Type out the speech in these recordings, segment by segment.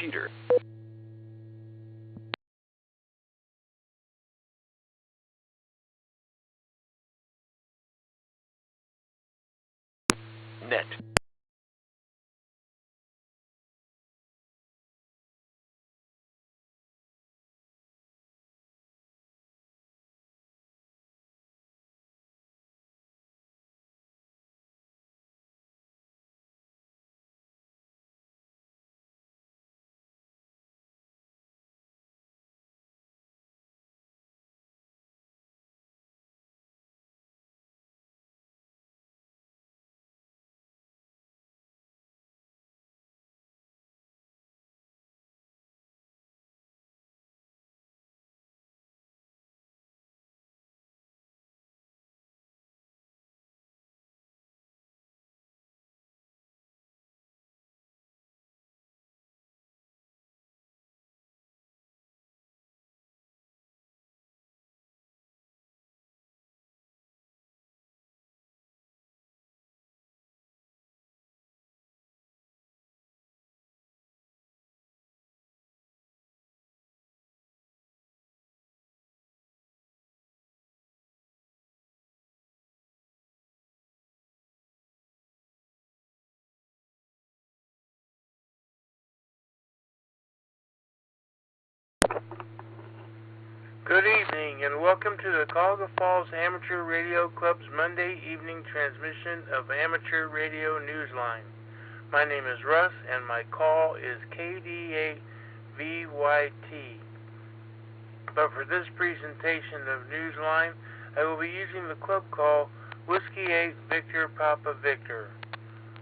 computer. Net. Good evening and welcome to the Cuyahoga Falls Amateur Radio Club's Monday evening transmission of Amateur Radio Newsline. My name is Russ and my call is KD8VYT. But for this presentation of Newsline, I will be using the club call Whiskey 8 Victor Papa Victor.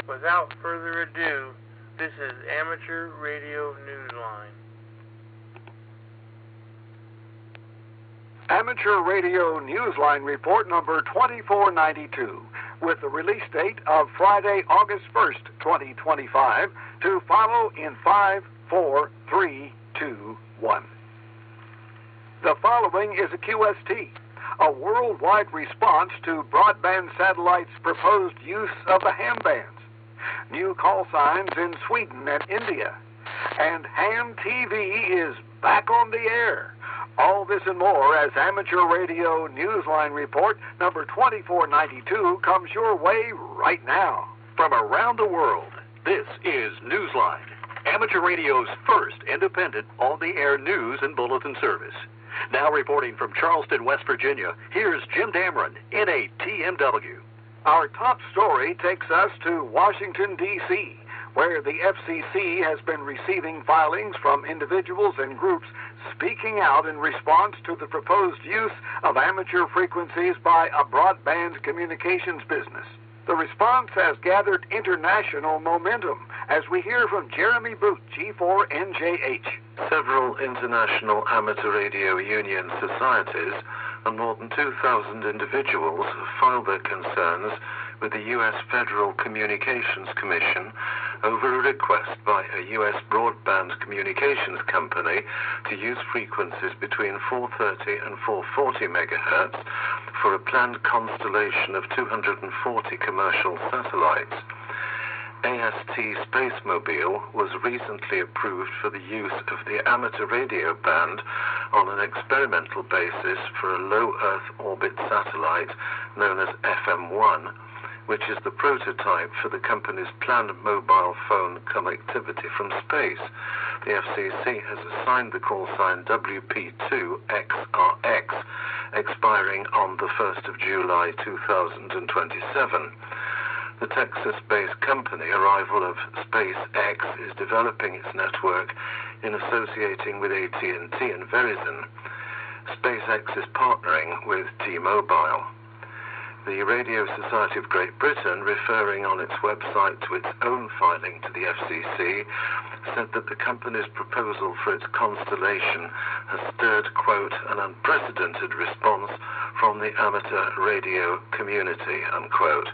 Without further ado, this is Amateur Radio Newsline. Amateur Radio Newsline Report number 2492 with the release date of Friday, August 1st, 2025 to follow in 5, 4, 3, 2, 1. The following is a QST, a worldwide response to broadband satellites' proposed use of the ham bands, new call signs in Sweden and India, and ham TV is back on the air. All this and more as Amateur Radio Newsline Report number 2492 comes your way right now. From around the world, this is Newsline, Amateur Radio's first independent on-the-air news and bulletin service. Now reporting from Charleston, West Virginia, here's Jim Dameron in a TMW. Our top story takes us to Washington, D.C., where the FCC has been receiving filings from individuals and groups speaking out in response to the proposed use of amateur frequencies by a broadband communications business. The response has gathered international momentum, as we hear from Jeremy Boot, G4NJH. Several international amateur radio union societies and more than 2,000 individuals have filed their concerns with the U.S. Federal Communications Commission over a request by a U.S. broadband communications company to use frequencies between 430 and 440 megahertz for a planned constellation of 240 commercial satellites. AST Spacemobile was recently approved for the use of the amateur radio band on an experimental basis for a low Earth orbit satellite known as FM1, which is the prototype for the company's planned mobile phone connectivity from space. The FCC has assigned the call sign WP2XRX, expiring on the 1st of July 2027. The Texas-based company, a rival of SpaceX, is developing its network in associating with AT&T and Verizon. SpaceX is partnering with T-Mobile. The Radio Society of Great Britain, referring on its website to its own filing to the FCC, said that the company's proposal for its constellation has stirred, quote, an unprecedented response from the amateur radio community, unquote.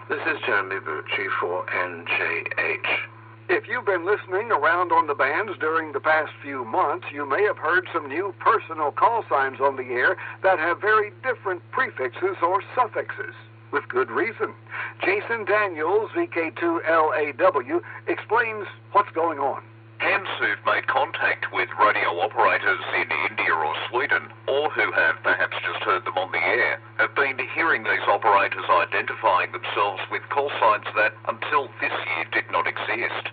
This is Jeremy Bucci for NJH. If you've been listening around on the bands during the past few months, you may have heard some new personal call signs on the air that have very different prefixes or suffixes, with good reason. Jason Daniels, VK2LAW, explains what's going on. Ham Soup, mate. operators in India or Sweden, or who have perhaps just heard them on the air, have been hearing these operators identifying themselves with call signs that, until this year, did not exist.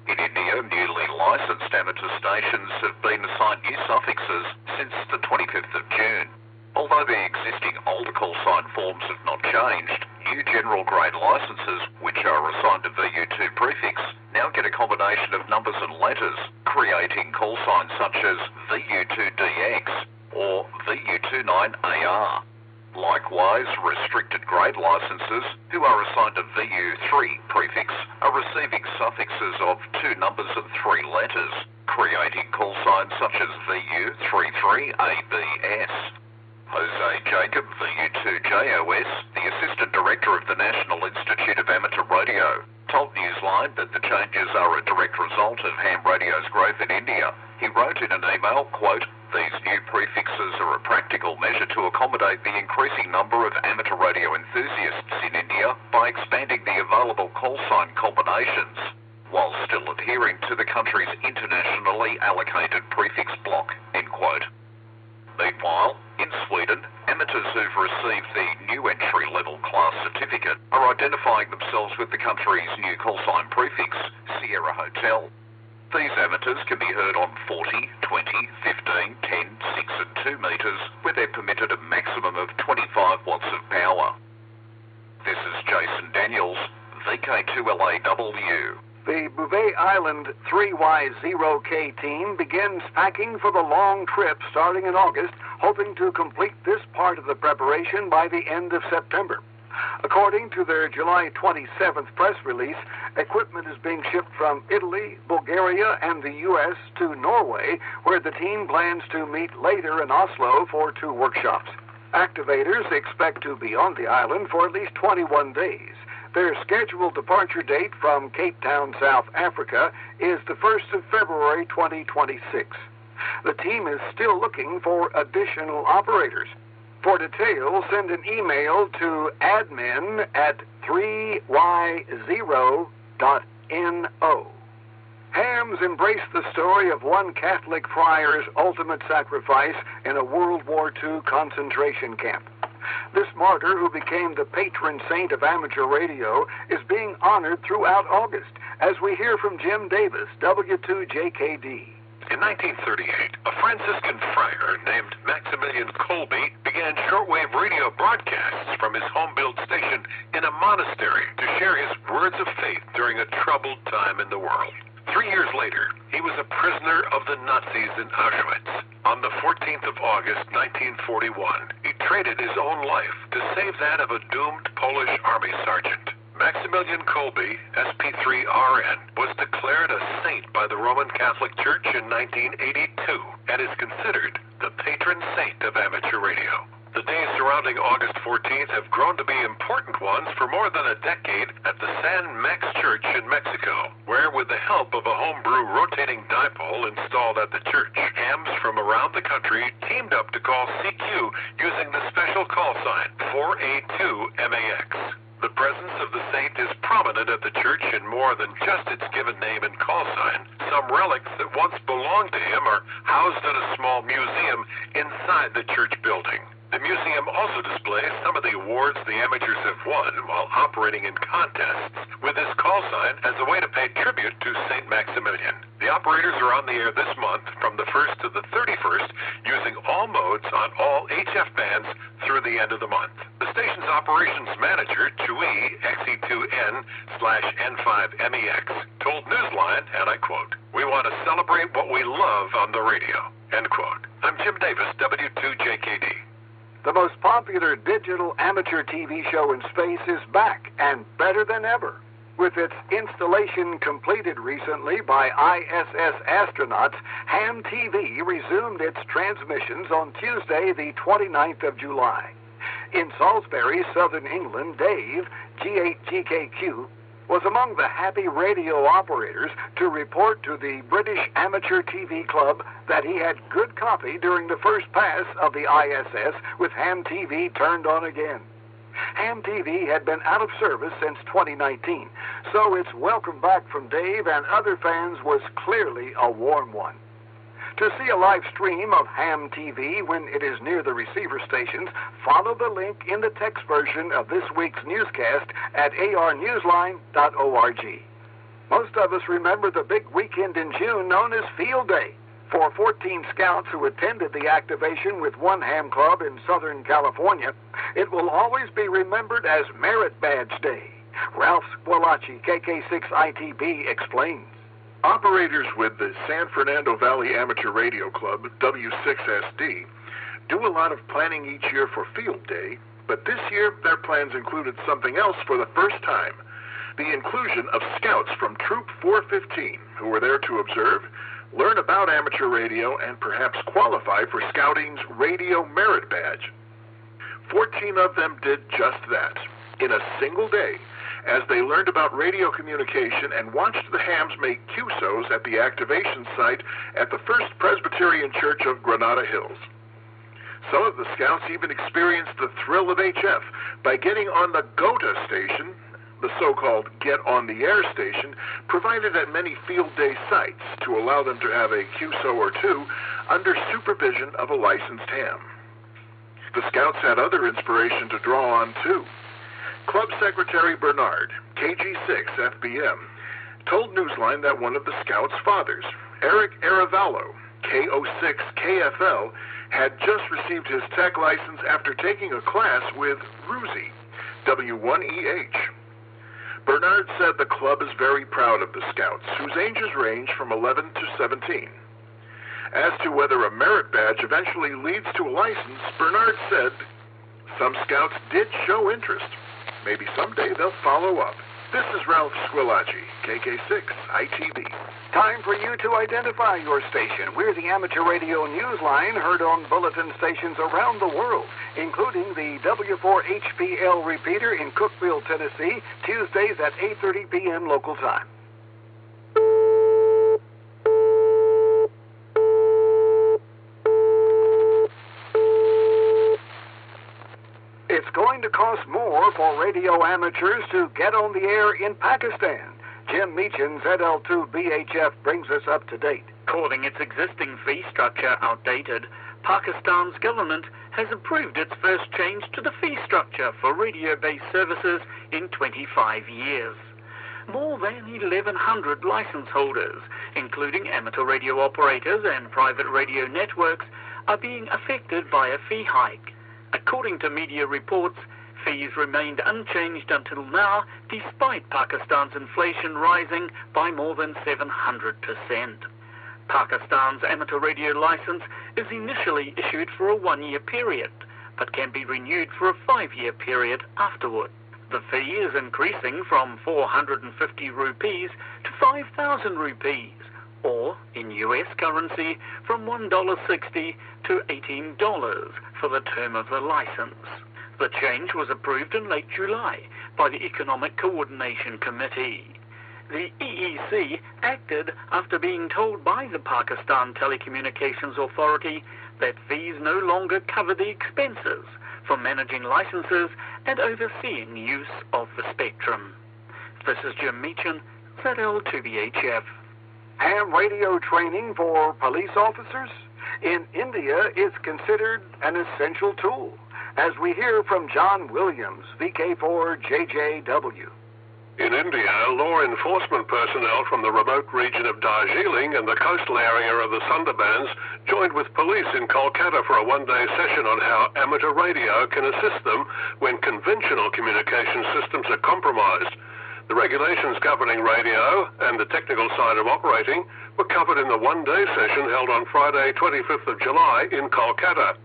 In India, newly licensed amateur stations have been assigned new suffixes since the 25th of June. Although the existing older call sign forms have not changed, new general grade licenses, which are assigned a VU2 prefix, now get a combination of numbers and letters, creating call signs such as VU2DX or VU29AR. Likewise, restricted grade licenses, who are assigned a VU3 prefix, are receiving suffixes of 2 numbers and 3 letters, creating call signs such as VU33ABS. Jose Jacob, VU2JOS, the Assistant Director of the National Institute of Amateur Radio, told Newsline that the changes are a direct result of ham radio's growth in India. He wrote in an email, quote, "These new prefixes are a practical measure to accommodate the increasing number of amateur radio enthusiasts in India by expanding the available call sign combinations, while still adhering to the country's internationally allocated prefix block," end quote. Meanwhile, in Sweden, amateurs who've received the new entry-level class certificate are identifying themselves with the country's new call sign prefix, Sierra Hotel. These amateurs can be heard on 40, 20, 15, 10, 6 and 2 metres, where they're permitted a maximum of 25 watts of power. This is Jason Daniels, VK2LAW. The Bouvet Island 3Y0K team begins packing for the long trip starting in August, hoping to complete this part of the preparation by the end of September. According to their July 27th press release, equipment is being shipped from Italy, Bulgaria, and the U.S. to Norway, where the team plans to meet later in Oslo for 2 workshops. Activators expect to be on the island for at least 21 days. Their scheduled departure date from Cape Town, South Africa, is the 1st of February 2026. The team is still looking for additional operators. For details, send an email to admin@3y0.no. Hams embrace the story of one Catholic friar's ultimate sacrifice in a World War II concentration camp. This martyr, who became the patron saint of amateur radio, is being honored throughout August, as we hear from Jim Davis, W2JKD. In 1938, a Franciscan friar named Maximilian Kolbe began shortwave radio broadcasts from his home-built station in a monastery to share his words of faith during a troubled time in the world. 3 years later, he was a prisoner of the Nazis in Auschwitz. On the 14th of August, 1941, he traded his own life to save that of a doomed Polish army sergeant. Maximilian Kolbe, SP3RN, was declared a saint by the Roman Catholic Church in 1982 and is considered the patron saint of amateur radio. The days surrounding August 14th have grown to be important ones for more than a decade at the San Max Church in Mexico, where, with the help of a homebrew rotating dipole installed at the church, hams from around the country teamed up to call CQ using the special call sign 4A2MAX. The presence of the saint is prominent at the church in more than just its given name and call sign. Some relics that once belonged to him are housed in a small museum inside the church building. The museum also displays some of the awards the amateurs have won while operating in contests with this call sign as a way to pay tribute to St. Maximilian. The operators are on the air this month from the 1st to the 31st using all modes on all HF bands through the end of the month. The station's operations manager, Chui XE2N/N5MEX, told Newsline, and I quote, "We want to celebrate what we love on the radio," end quote. I'm Jim Davis, W2JKD. The most popular digital amateur TV show in space is back, and better than ever. With its installation completed recently by ISS astronauts, Ham TV resumed its transmissions on Tuesday, the 29th of July. In Salisbury, Southern England, Dave, G8GKQ, was among the happy radio operators to report to the British Amateur TV Club that he had good copy during the first pass of the ISS with Ham TV turned on again. Ham TV had been out of service since 2019, so its welcome back from Dave and other fans was clearly a warm one. To see a live stream of ham TV when it is near the receiver stations, follow the link in the text version of this week's newscast at arnewsline.org. Most of us remember the big weekend in June known as Field Day. For 14 scouts who attended the activation with one ham club in Southern California, it will always be remembered as Merit Badge Day. Ralph Squillace, KK6ITB, explains. Operators with the San Fernando Valley Amateur Radio Club, W6SD, do a lot of planning each year for Field Day, but this year their plans included something else for the first time. The inclusion of scouts from Troop 415 who were there to observe, learn about amateur radio, and perhaps qualify for Scouting's Radio Merit Badge. 14 of them did just that, in a single day, as they learned about radio communication and watched the hams make QSOs at the activation site at the First Presbyterian Church of Granada Hills. Some of the scouts even experienced the thrill of HF by getting on the GOTA station, the so-called Get on the Air station, provided at many field day sites to allow them to have a QSO or two under supervision of a licensed ham. The scouts had other inspiration to draw on, too. Club Secretary Bernard, KG6 FBM, told Newsline that one of the scouts' fathers, Eric Aravallo, KO6 KFL, had just received his tech license after taking a class with Ruzi, W8VPV. Bernard said the club is very proud of the scouts, whose ages range from 11 to 17. As to whether a merit badge eventually leads to a license, Bernard said, some scouts did show interest. Maybe someday they'll follow up. This is Ralph Squillace, KK6 ITB. Time for you to identify your station. We're the Amateur Radio Newsline, heard on bulletin stations around the world, including the W4HPL repeater in Cookeville, Tennessee, Tuesdays at 8:30 p.m. local time. It's going to cost more for radio amateurs to get on the air in Pakistan. Jim Meachin, ZL2BHF, brings us up to date. Calling its existing fee structure outdated, Pakistan's government has approved its first change to the fee structure for radio-based services in 25 years. More than 1,100 license holders, including amateur radio operators and private radio networks, are being affected by a fee hike. According to media reports, fees remained unchanged until now, despite Pakistan's inflation rising by more than 700%. Pakistan's amateur radio license is initially issued for a 1-year period, but can be renewed for a 5-year period afterward. The fee is increasing from 450 rupees to 5,000 rupees, or, in US currency, from $1.60 to $18 for the term of the license. The change was approved in late July by the Economic Coordination Committee. The EEC acted after being told by the Pakistan Telecommunications Authority that fees no longer cover the expenses for managing licenses and overseeing use of the spectrum. This is Jim Meachin, ZL2BHF. Ham radio training for police officers in India is considered an essential tool, as we hear from John Williams, VK4JJW. In India, law enforcement personnel from the remote region of Darjeeling and the coastal area of the Sundarbans joined with police in Kolkata for a one-day session on how amateur radio can assist them when conventional communication systems are compromised. The regulations governing radio and the technical side of operating were covered in the one-day session held on Friday, 25th of July in Kolkata.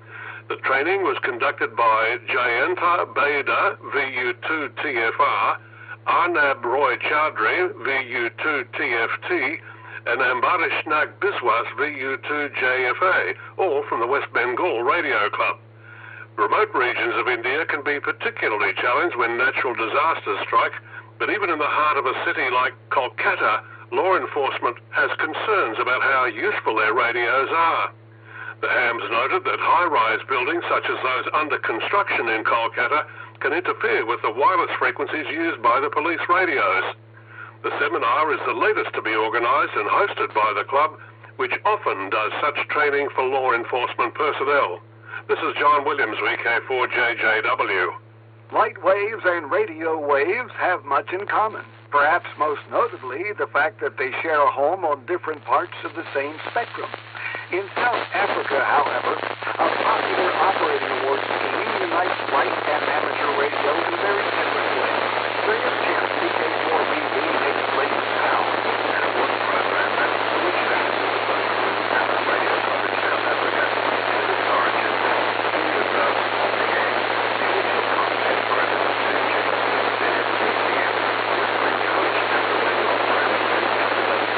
The training was conducted by Jayanta Beda, VU2TFR, Arnab Roy Chowdhury, VU2TFT, and Ambarish Nag Biswas, VU2JFA, all from the West Bengal Radio Club. Remote regions of India can be particularly challenged when natural disasters strike, but even in the heart of a city like Kolkata, law enforcement has concerns about how useful their radios are. The hams noted that high-rise buildings such as those under construction in Kolkata can interfere with the wireless frequencies used by the police radios. The seminar is the latest to be organised and hosted by the club, which often does such training for law enforcement personnel. This is John Williams, VK4JJW. Light waves and radio waves have much in common. Perhaps most notably, the fact that they share a home on different parts of the same spectrum. In South Africa, however, a popular operating award scheme unites light and amateur radio in very different ways. Here's Jim, VK4VV, explains how. An award program that originated as a function of amateur radio club in South Africa and its origin is on the air. The original concept for it was to change the FCCM was to encourage amateur radio operators to implement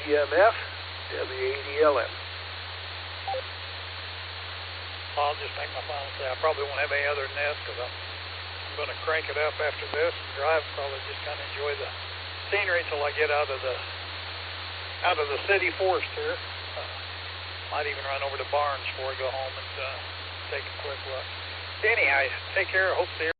EMF, W8ELM. I'll just make my final say. I probably won't have any other than this because I'm going to crank it up after this and drive. Probably just kind of enjoy the scenery until I get out of the city forest here. Might even run over to Barnes before I go home and take a quick look. Anyhow, take care. Hope to see you.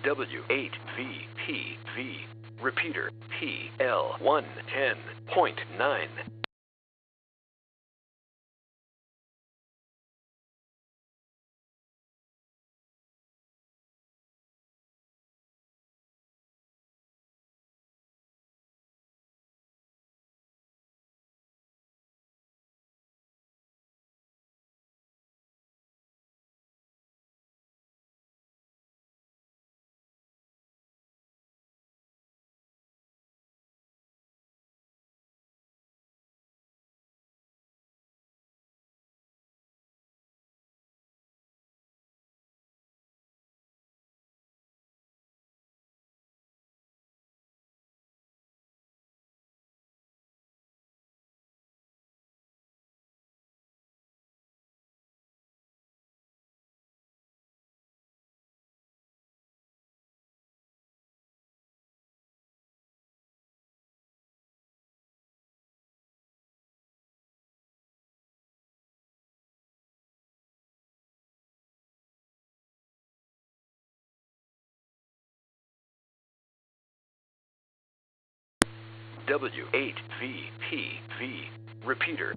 W8VPV. Repeater PL110.9. W8VPV. Repeater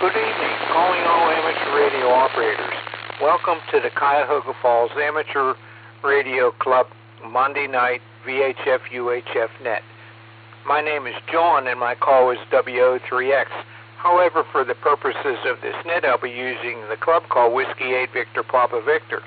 Good evening, calling all amateur radio operators. Welcome to the Cuyahoga Falls Amateur Radio Club Monday night VHF UHF net. My name is John and my call is W03X. However, for the purposes of this net, I'll be using the club call Whiskey 8 Victor Papa Victor.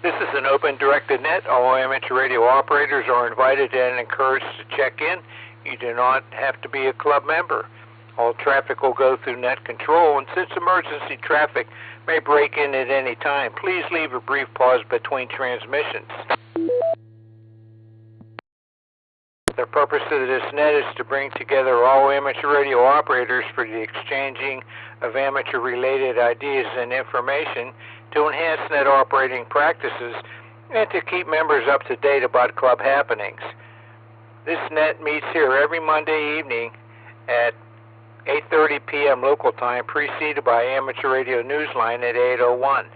This is an open directed net. All amateur radio operators are invited and encouraged to check in. You do not have to be a club member. All traffic will go through net control, and since emergency traffic may break in at any time, please leave a brief pause between transmissions. The purpose of this net is to bring together all amateur radio operators for the exchanging of amateur-related ideas and information to enhance net operating practices and to keep members up to date about club happenings. This net meets here every Monday evening at 8:30 p.m. local time, preceded by amateur radio Newsline at 8:01.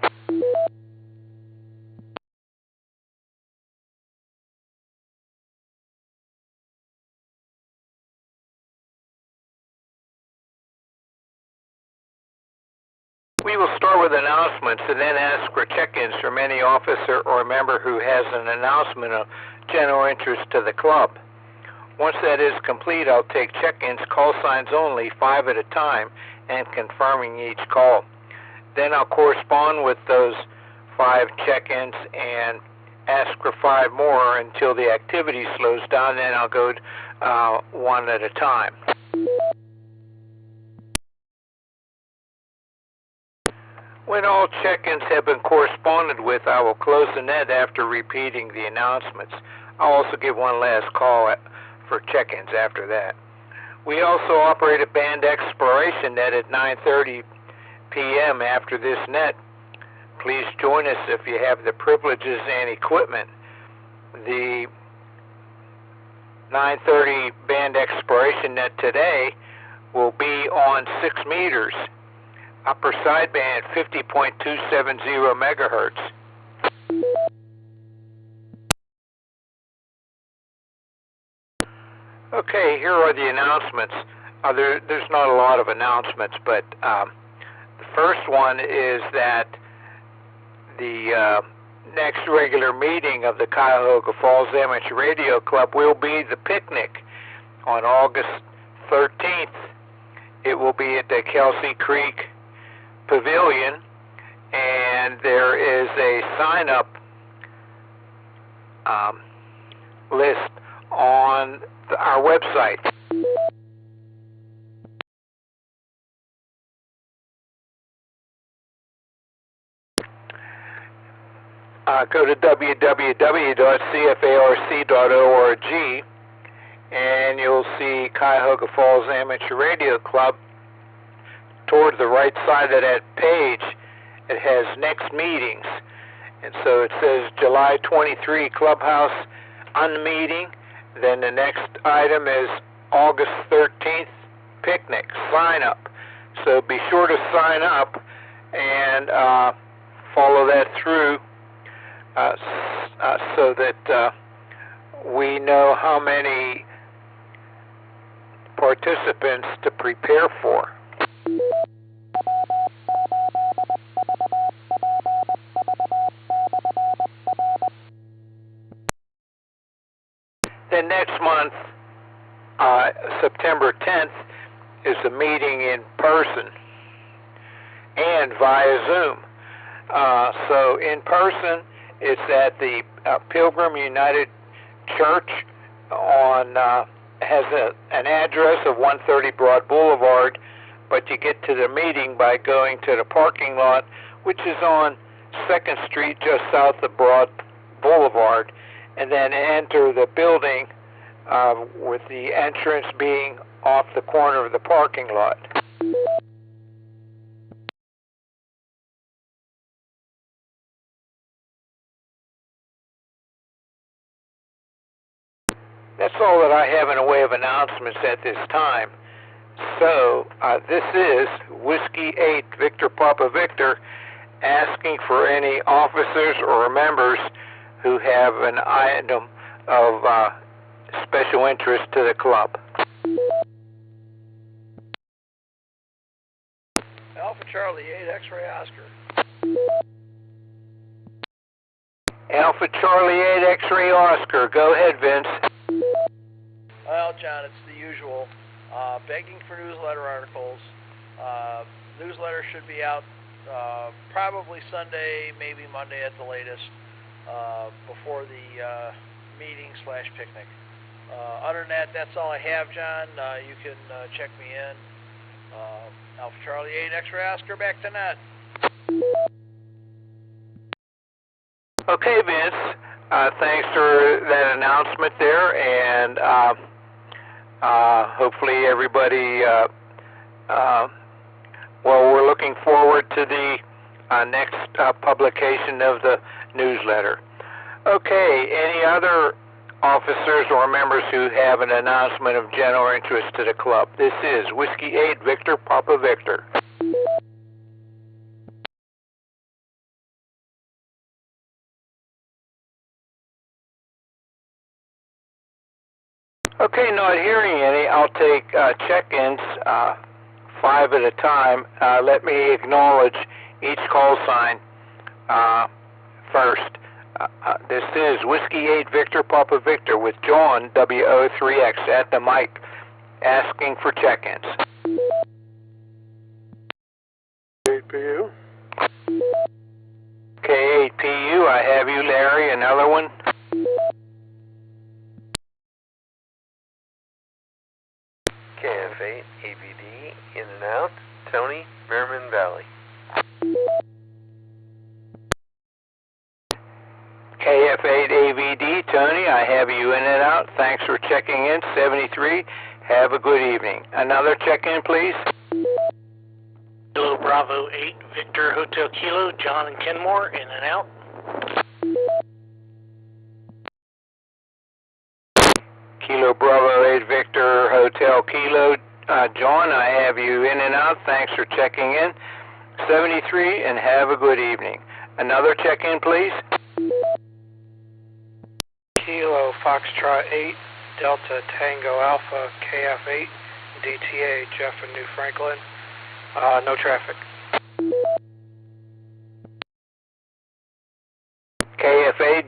We will start with announcements and then ask for check-ins from any officer or member who has an announcement of general interest to the club. Once that is complete, I'll take check-ins, call signs only, 5 at a time, and confirming each call. Then I'll correspond with those 5 check-ins and ask for 5 more until the activity slows down, then I'll go 1 at a time. When all check-ins have been corresponded with, I will close the net after repeating the announcements. I'll also give one last call for check-ins after that. We also operate a band exploration net at 9:30 p.m. after this net. Please join us if you have the privileges and equipment. The 9:30 band exploration net today will be on 6 meters. Upper sideband 50.270 megahertz. Okay, here are the announcements. There's not a lot of announcements, but the first one is that the next regular meeting of the Cuyahoga Falls Amateur Radio Club will be the picnic on August 13th. It will be at the Kelsey Creek Pavilion, and there is a sign-up list on our website. Go to www.cfarc.org and you'll see Cuyahoga Falls Amateur Radio Club. Toward the right side of that page, it has next meetings. And so it says July 23 Clubhouse Unmeeting. Then the next item is August 13th Picnic, sign up. So be sure to sign up and follow that through so that we know how many participants to prepare for. Then next month, September 10th, is a meeting in person and via Zoom. So in person, it's at the Pilgrim United Church on has an address of 130 Broad Boulevard, but you get to the meeting by going to the parking lot, which is on 2nd Street just south of Broad Boulevard, and then enter the building with the entrance being off the corner of the parking lot. That's all that I have in a way of announcements at this time. So this is Whiskey 8 Victor Papa Victor, asking for any officers or members who have an item of special interest to the club. Alpha Charlie 8 X-Ray Oscar. Alpha Charlie 8 X-Ray Oscar. Go ahead, Vince. Well, John, it's the usual. Begging for newsletter articles. Newsletter should be out probably Sunday, maybe Monday at the latest, before the meeting/picnic. Other than that, that's all I have, John. You can check me in. Alpha Charlie 8 X-Ray Oscar, back to net. Okay, Vince. Thanks for that announcement there, and hopefully everybody, well, we're looking forward to the next publication of the newsletter. Okay, any other officers or members who have an announcement of general interest to the club? This is Whiskey 8 Victor Papa Victor. Okay, not hearing any. I'll take check-ins 5 at a time. Let me acknowledge each call sign first. This is Whiskey 8 Victor Papa Victor with John W8VPV at the mic asking for check-ins. W8PU. K8PU, I have you, Larry. Another one. KF8 ABD in and out. Tony, Merriman Valley. KF8AVD, Tony, I have you in and out. Thanks for checking in. 73, have a good evening. Another check-in, please. Kilo Bravo 8, Victor Hotel Kilo, John and Kenmore, in and out. Kilo Bravo 8, Victor Hotel Kilo, John, I have you in and out. Thanks for checking in. 73, and have a good evening. Another check-in, please. Kilo Foxtrot 8, Delta Tango Alpha KF8, DTA, Jeff in New Franklin. No traffic. KF8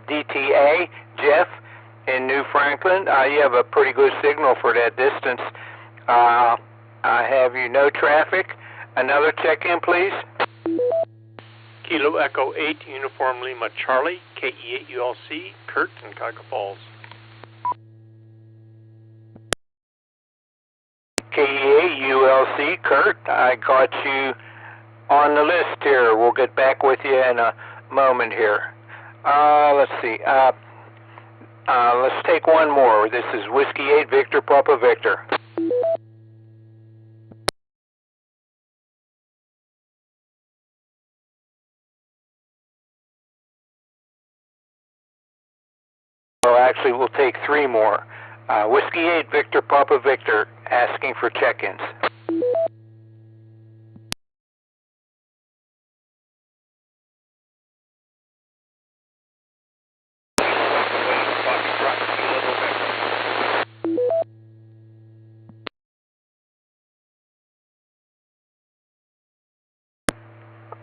DTA, Jeff in New Franklin. You have a pretty good signal for that distance. I have you no traffic. Another check-in, please. Kilo Echo 8, Uniform Lima Charlie, KE8 ULC, Kurt in Cuyahoga Falls. KE8 ULC, Kurt, I got you on the list here. We'll get back with you in a moment here. Let's see. Let's take one more. This is Whiskey 8, Victor Papa Victor. Well, actually, we'll take 3 more. Whiskey 8, Victor Papa Victor, asking for check-ins.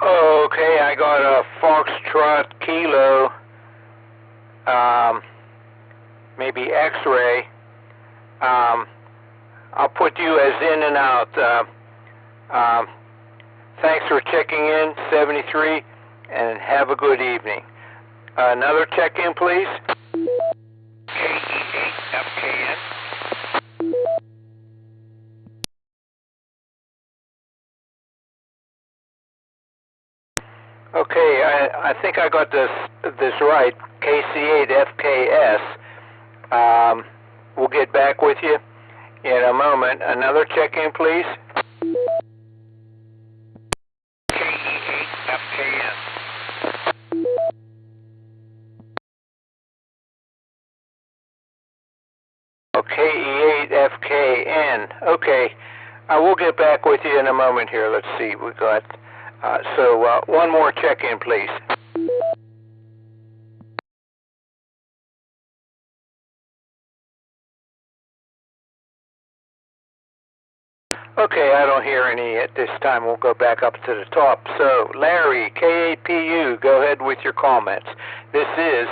Okay, I got a Foxtrot Kilo, maybe X-ray. I'll put you as in and out. Thanks for checking in, 73, and have a good evening. Another check-in, please. KE8FKN. Okay, I think I got this right. KC8FKS. We'll get back with you in a moment. Another check-in, please. KE8FKN. Okay, E8FKN. Okay, We'll get back with you in a moment here. Let's see. We got one more check-in, please. Okay, I don't hear any at this time. We'll go back up to the top. So, Larry, KAPU, go ahead with your comments. This is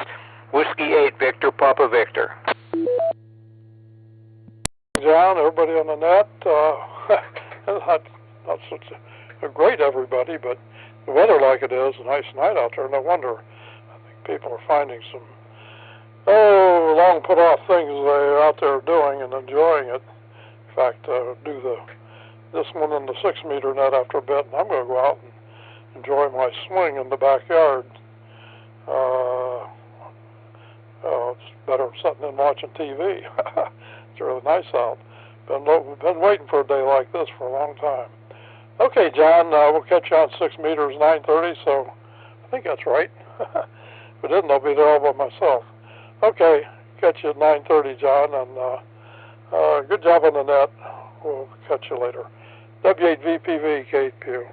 Whiskey 8 Victor Papa Victor. John, everybody on the net, not such a great everybody, but the weather like it is, a nice night out there, no wonder. I think people are finding some, long put off things they're out there doing and enjoying it. In fact, do this one in the 6 meter net after a bit, and I'm going to go out and enjoy my swing in the backyard. It's better than sitting and watching TV. It's really nice out. Been waiting for a day like this for a long time. Okay, John, we'll catch you on 6 meters, 9:30, so I think that's right. If it didn't, I'll be there all by myself. Okay, catch you at 9:30, John, and good job on the net. We'll catch you later. W8VPV, KPU.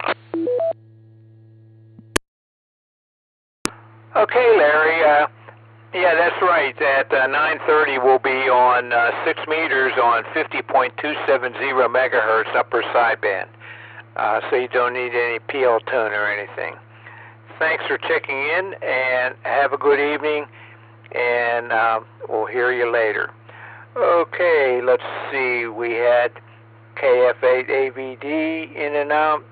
Okay, Larry. Yeah, that's right. At 9:30, we'll be on 6 meters on 50.270 megahertz upper sideband. So you don't need any PL tone or anything. Thanks for checking in, and have a good evening, and we'll hear you later. Okay, let's see. We had KF8AVD in and out,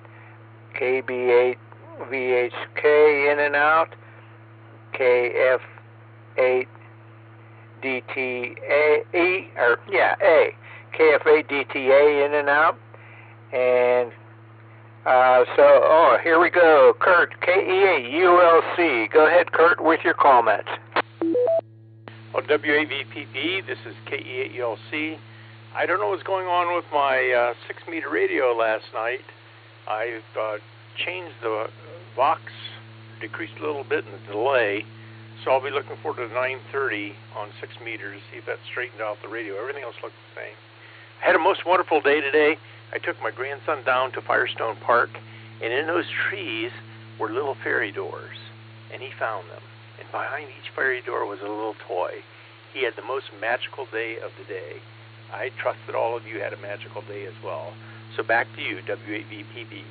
KB8VHK in and out, KF8DTA, KF8DTA in and out, and here we go. Kurt, KE8ULC. Go ahead, Kurt, with your comments. Well, W8VPV, this is KE8ULC. I don't know what's going on with my 6 meter radio last night. I've changed the box, decreased a little bit in the delay, so I'll be looking forward to 9:30 on 6 meters, see if that straightened out the radio. Everything else looked the same. I had a most wonderful day today. I took my grandson down to Firestone Park, and in those trees were little fairy doors, and he found them. And behind each fairy door was a little toy. He had the most magical day of the day. I trust that all of you had a magical day as well. So back to you, W8VPV.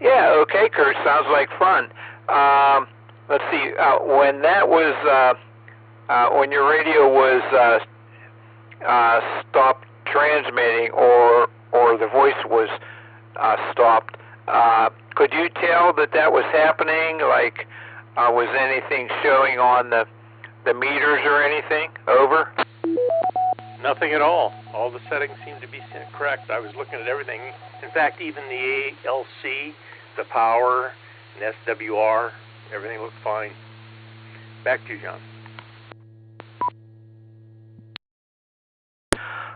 Yeah, okay, Kurt, sounds like fun. Let's see, when that was, when your radio was stopped transmitting, or the voice was stopped, could you tell that was happening? Like, was anything showing on the meters or anything? Over? Nothing at all. All the settings seemed to be correct. I was looking at everything. In fact, even the ALC, the power, and SWR, everything looked fine. Back to you, John.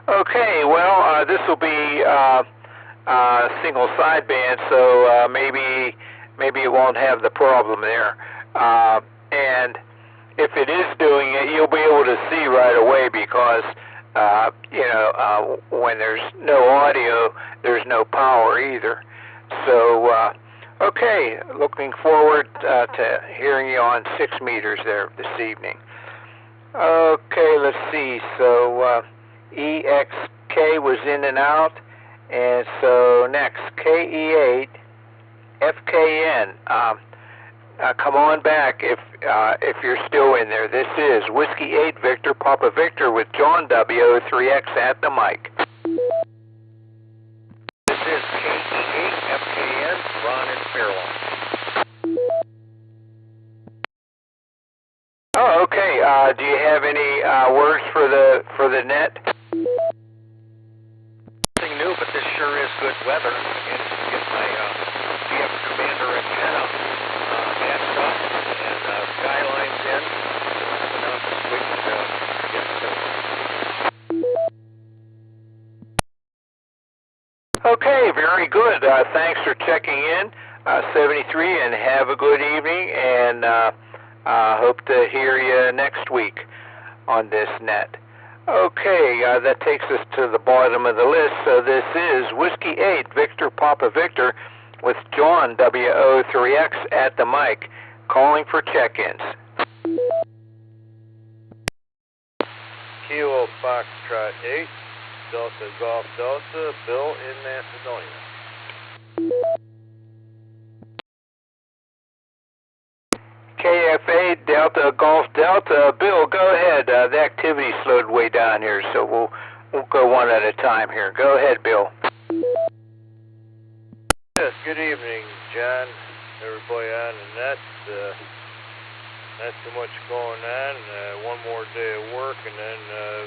Okay, well, this will be single sideband, so maybe it won't have the problem there. And if it is doing it, you'll be able to see right away because when there's no audio, there's no power either. So, okay, looking forward to hearing you on 6 meters there this evening. Okay, let's see. So, EXK was in and out, and so next, KE8, FKN. Come on back if you're still in there. This is Whiskey 8 Victor Papa Victor with John W3X at the mic. This is KE8 FKN, Ron in Fairlawn. Oh, okay. Do you have any words for the net? Nothing new, but this sure is good weather. Again, to get my CF Commander antenna matched up and skylines in. Coming out this week Okay, very good. Thanks for checking in, 73, and have a good evening, and hope to hear you next week on this net. Okay, that takes us to the bottom of the list. So this is Whiskey 8, Victor Papa Victor, with John WO3X at the mic, calling for check-ins. Kilo Foxtrot 8, Delta Golf Delta, Bill in Macedonia. KFA Delta Golf Delta, Bill, go ahead. The activity slowed way down here, so we'll go one at a time here. Go ahead, Bill. Yes, good evening, John. Everybody on the net. Not too much going on. One more day of work and then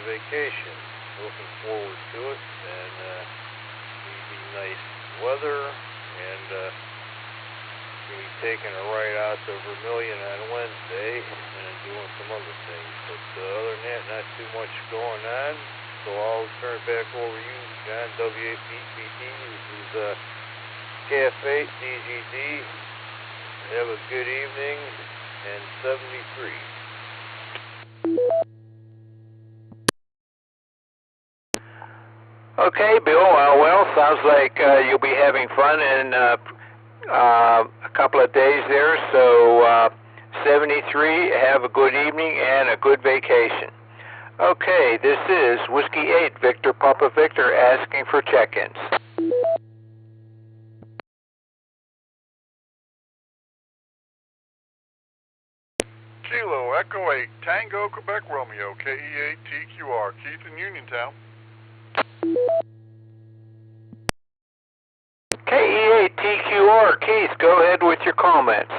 vacation. Looking forward to it. And it'll be nice weather. And we'll be taking a ride out to Vermilion on Wednesday and doing some other things. But other than that, not too much going on. So I'll turn it back over to you, John, W8VPV. This is KF8 DGD. Have a good evening. And 73. Okay, Bill. Well, sounds like you'll be having fun in a couple of days there. So 73. Have a good evening and a good vacation. Okay, this is Whiskey 8, Victor Papa Victor, asking for check-ins. Kilo Echo 8, Tango Quebec Romeo, KE8 TQR, Keith in Uniontown. KE8 TQR, Keith, go ahead with your comments.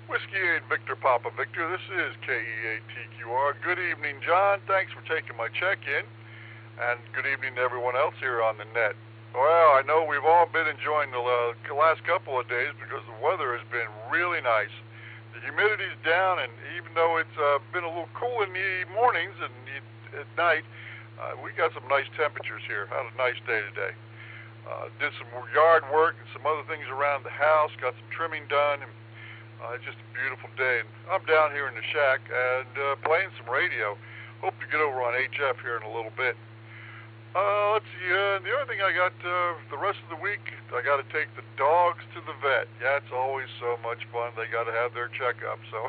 Whiskey 8, Victor Papa Victor, this is KE8 TQR. Good evening, John. Thanks for taking my check-in. And good evening to everyone else here on the net. Well, I know we've all been enjoying the last couple of days because the weather has been really nice. The humidity's down, and even though it's been a little cool in the mornings and at night, we got some nice temperatures here. Had a nice day today. Did some yard work and some other things around the house, got some trimming done, and it's just a beautiful day. And I'm down here in the shack and playing some radio. Hope to get over on HF here in a little bit. Let's see, the other thing I got the rest of the week, I got to take the dogs to the vet. Yeah, it's always so much fun. They got to have their checkup, so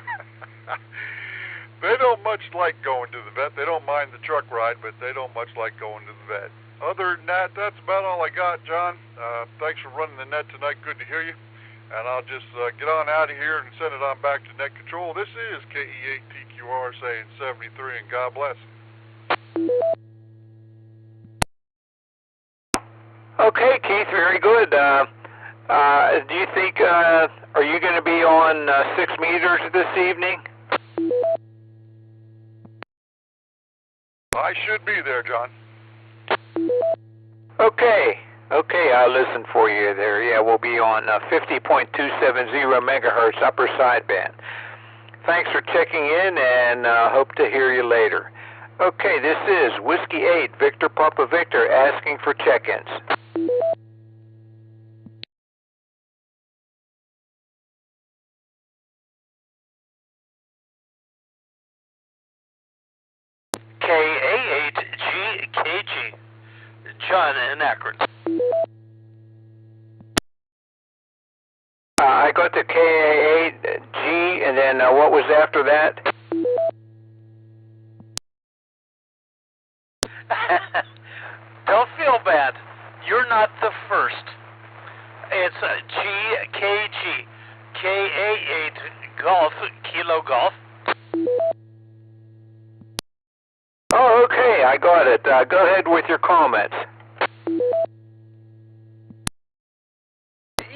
they don't much like going to the vet. They don't mind the truck ride, but they don't much like going to the vet. Other than that, that's about all I got, John. Thanks for running the net tonight. Good to hear you. And I'll just get on out of here and send it on back to net control. This is KE8TQR saying 73, and God bless. Okay, Keith, very good. Do you think, are you going to be on 6 meters this evening? I should be there, John. Okay, I'll listen for you there. Yeah, we'll be on 50.270 megahertz upper sideband. Thanks for checking in, and hope to hear you later. Okay, this is Whiskey 8, Victor Papa Victor, asking for check-ins. KA8GKG, John in Akron. I got the KA8G, and then what was after that? Don't feel bad. You're not the first. It's GKG, KA8 Golf, Kilo Golf. Oh, okay, I got it. Go ahead with your comments.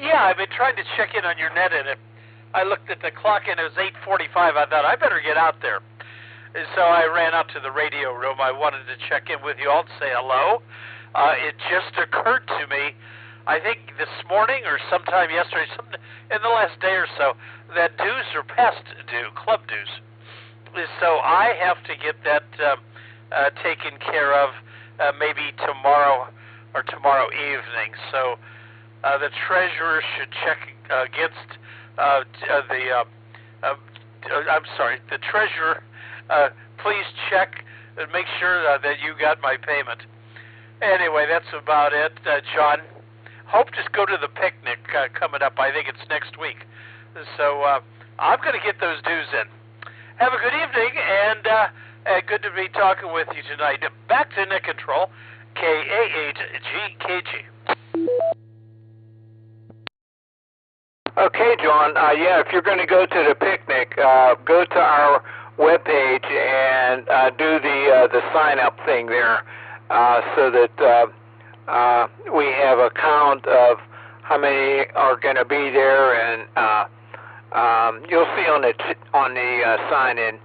Yeah, I've been trying to check in on your net, and I looked at the clock, and it was 8:45. I thought, I better get out there. And so I ran out to the radio room. I wanted to check in with you all to say hello. It just occurred to me, I think this morning or sometime yesterday, in the last day or so, that dues are past due, club dues. So I have to get that taken care of maybe tomorrow or tomorrow evening. So the treasurer should check against I'm sorry, the treasurer, please check and make sure that you got my payment. Anyway, that's about it, John. Hope to go to the picnic coming up. I think it's next week. So I'm going to get those dues in. Have a good evening, and good to be talking with you tonight. Back to Net Control, KA8GKG. Okay, John. Yeah, if you're going to go to the picnic, go to our webpage and do the sign-up thing there, so that we have a count of how many are going to be there, and you'll see on the sign-in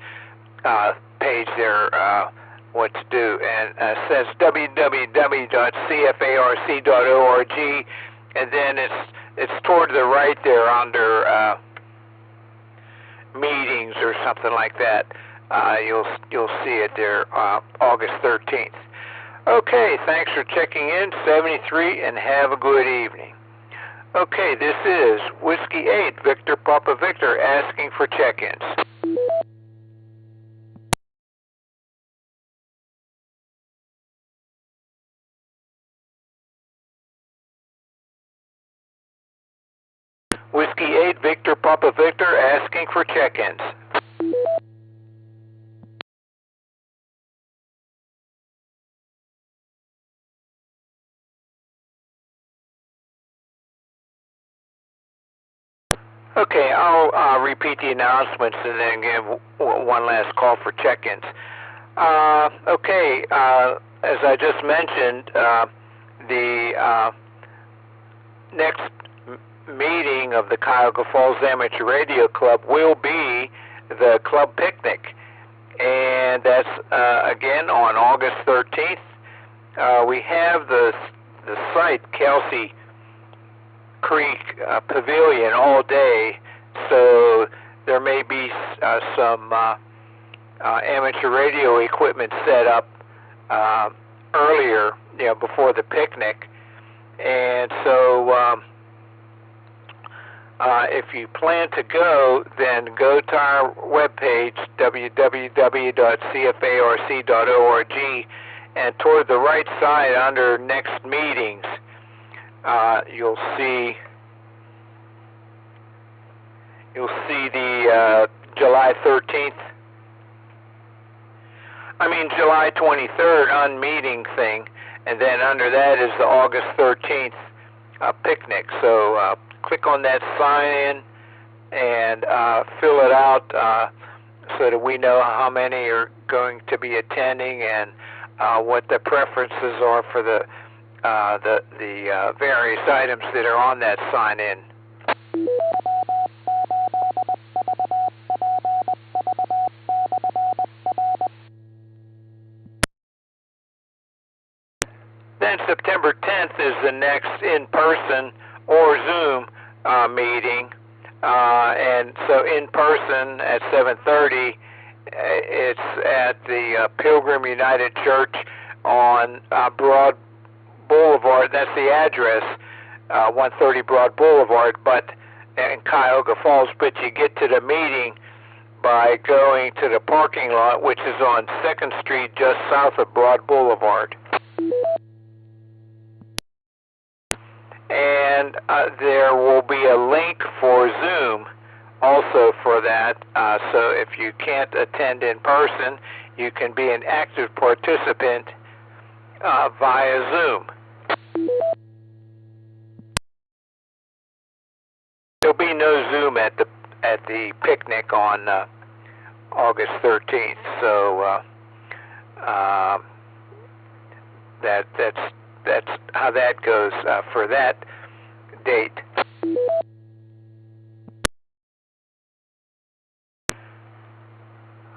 page there what to do, and it says www.cfarc.org, and then it's toward the right there under meetings or something like that. You'll see it there, August 13th. Okay, thanks for checking in, 73, and have a good evening. Okay, this is Whiskey 8, Victor Papa Victor, asking for check-ins. Whiskey 8, Victor Papa Victor, asking for check-ins. Okay, I'll repeat the announcements and then give one last call for check-ins. Okay, as I just mentioned, the next meeting of the Cuyahoga Falls Amateur Radio Club will be the club picnic, and that's again on August 13th. We have the site, Kelsey Creek Pavilion, all day, so there may be some amateur radio equipment set up earlier, before the picnic, and so if you plan to go, then go to our webpage, www.cfarc.org, and toward the right side under next meetings, you'll see the July 23rd unmeeting thing, and then under that is the August 13th picnic. So click on that sign in and fill it out so that we know how many are going to be attending and what the preferences are for the various items that are on that sign in. Then September 10th is the next in-person or Zoom meeting, and so in person at 7:30, it's at the Pilgrim United Church on Broad Boulevard. That's the address, 130 Broad Boulevard, but in Cuyahoga Falls. But you get to the meeting by going to the parking lot, which is on 2nd Street, just south of Broad Boulevard. And there will be a link for Zoom also for that. So if you can't attend in person, you can be an active participant via Zoom. There'll be no Zoom at the picnic on August 13th. So that's how that goes for that date.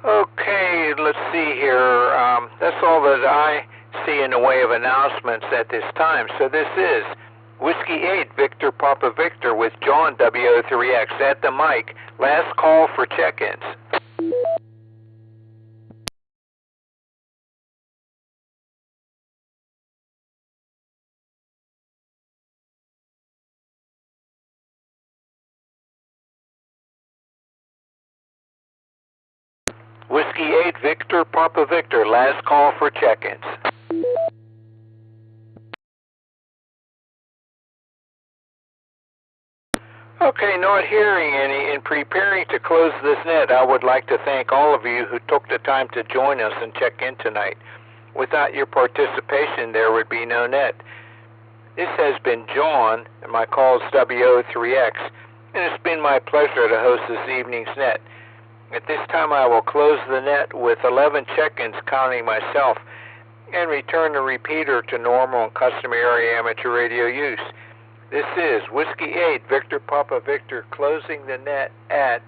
Okay, let's see here. That's all that I see in the way of announcements at this time. So this is Whiskey 8, Victor Papa Victor with John W8VPV at the mic. Last call for check-ins. Whiskey 8 Victor Papa Victor, last call for check-ins. Okay, not hearing any. In preparing to close this net, I would like to thank all of you who took the time to join us and check in tonight. Without your participation, there would be no net. This has been John, and my call is W03X, and it's been my pleasure to host this evening's net. At this time, I will close the net with 11 check-ins, counting myself, and return the repeater to normal and customary amateur radio use. This is Whiskey 8 Victor Papa Victor, closing the net at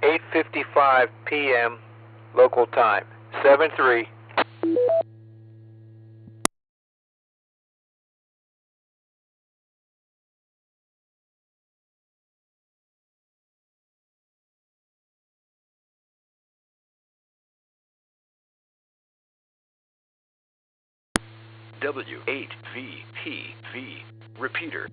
8:55 p.m. local time. 7-3. W8VPV. Repeater.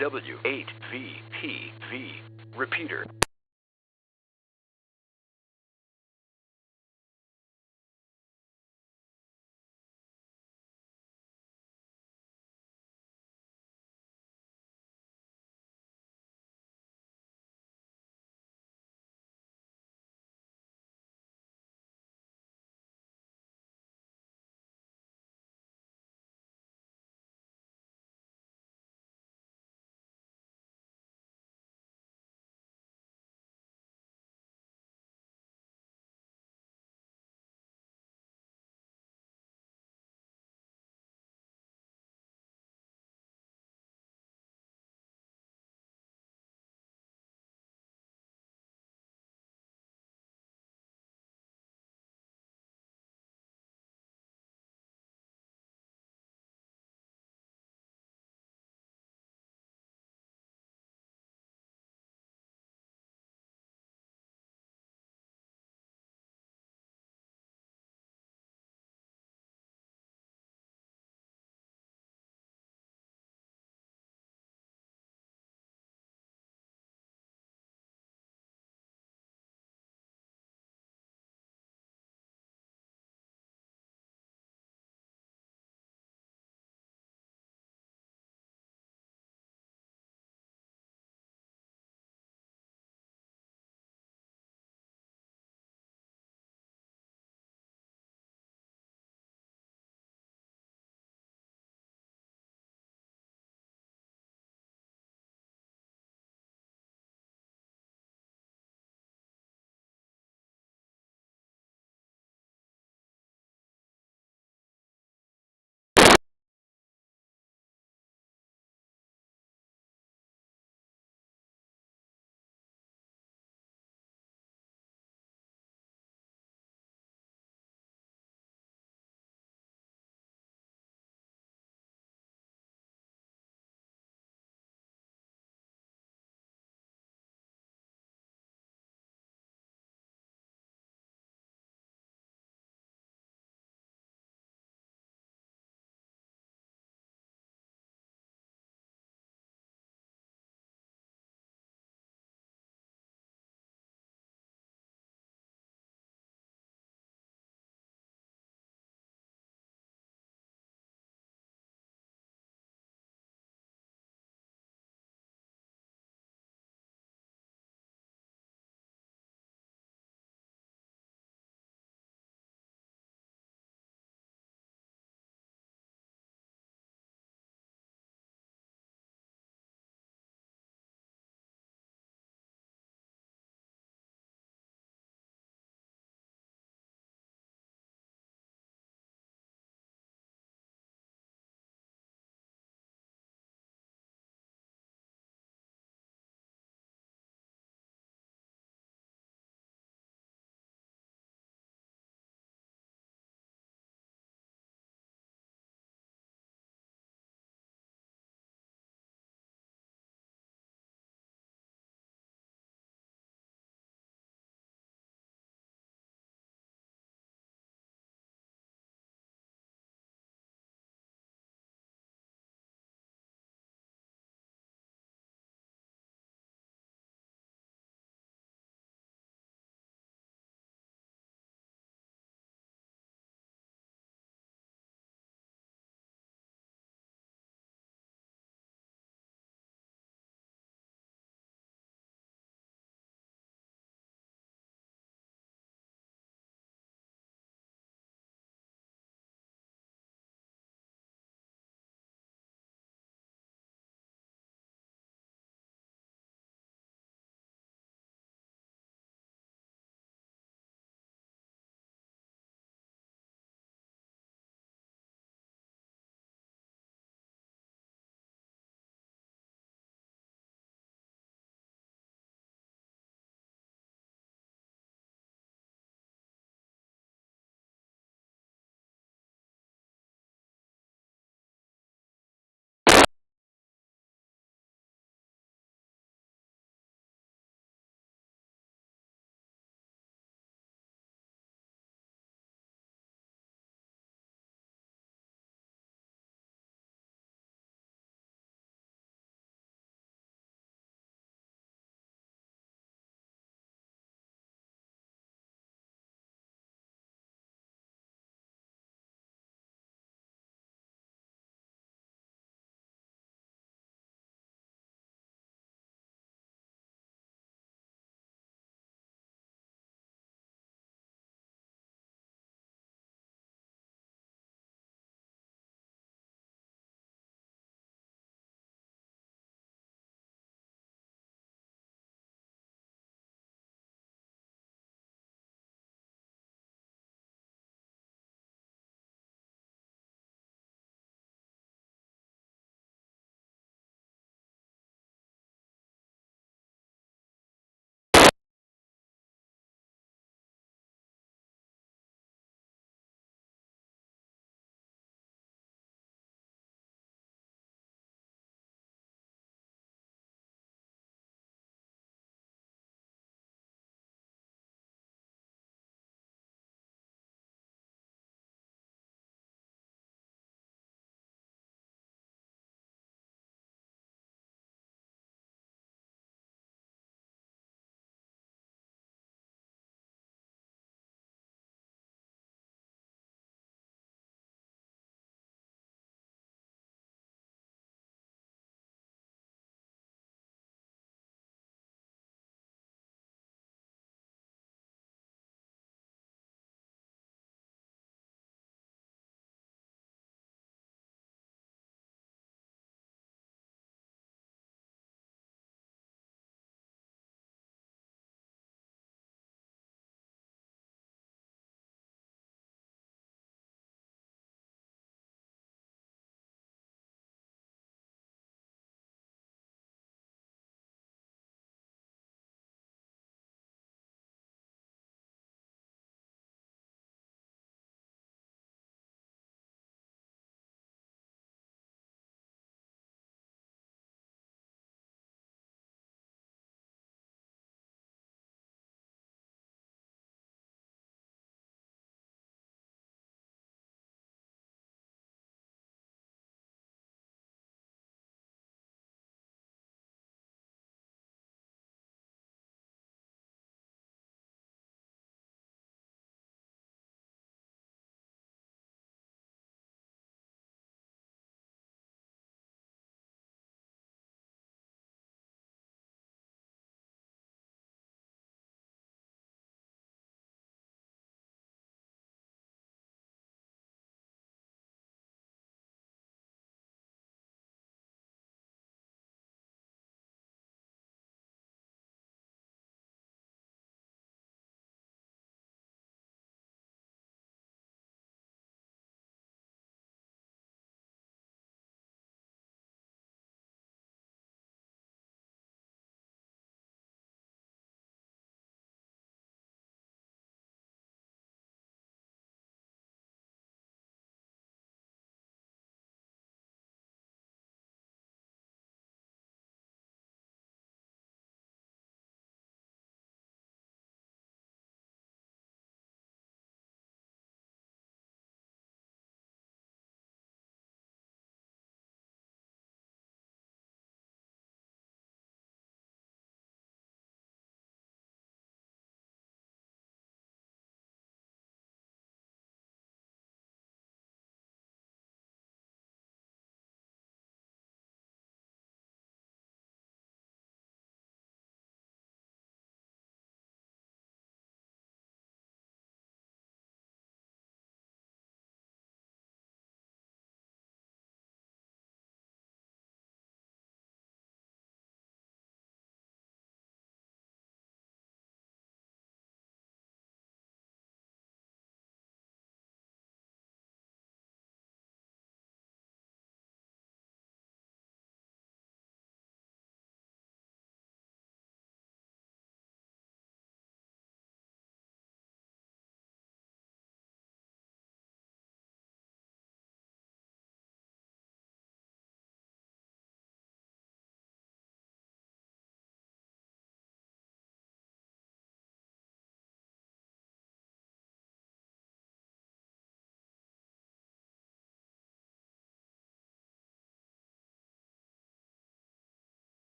W8VPV. Repeater.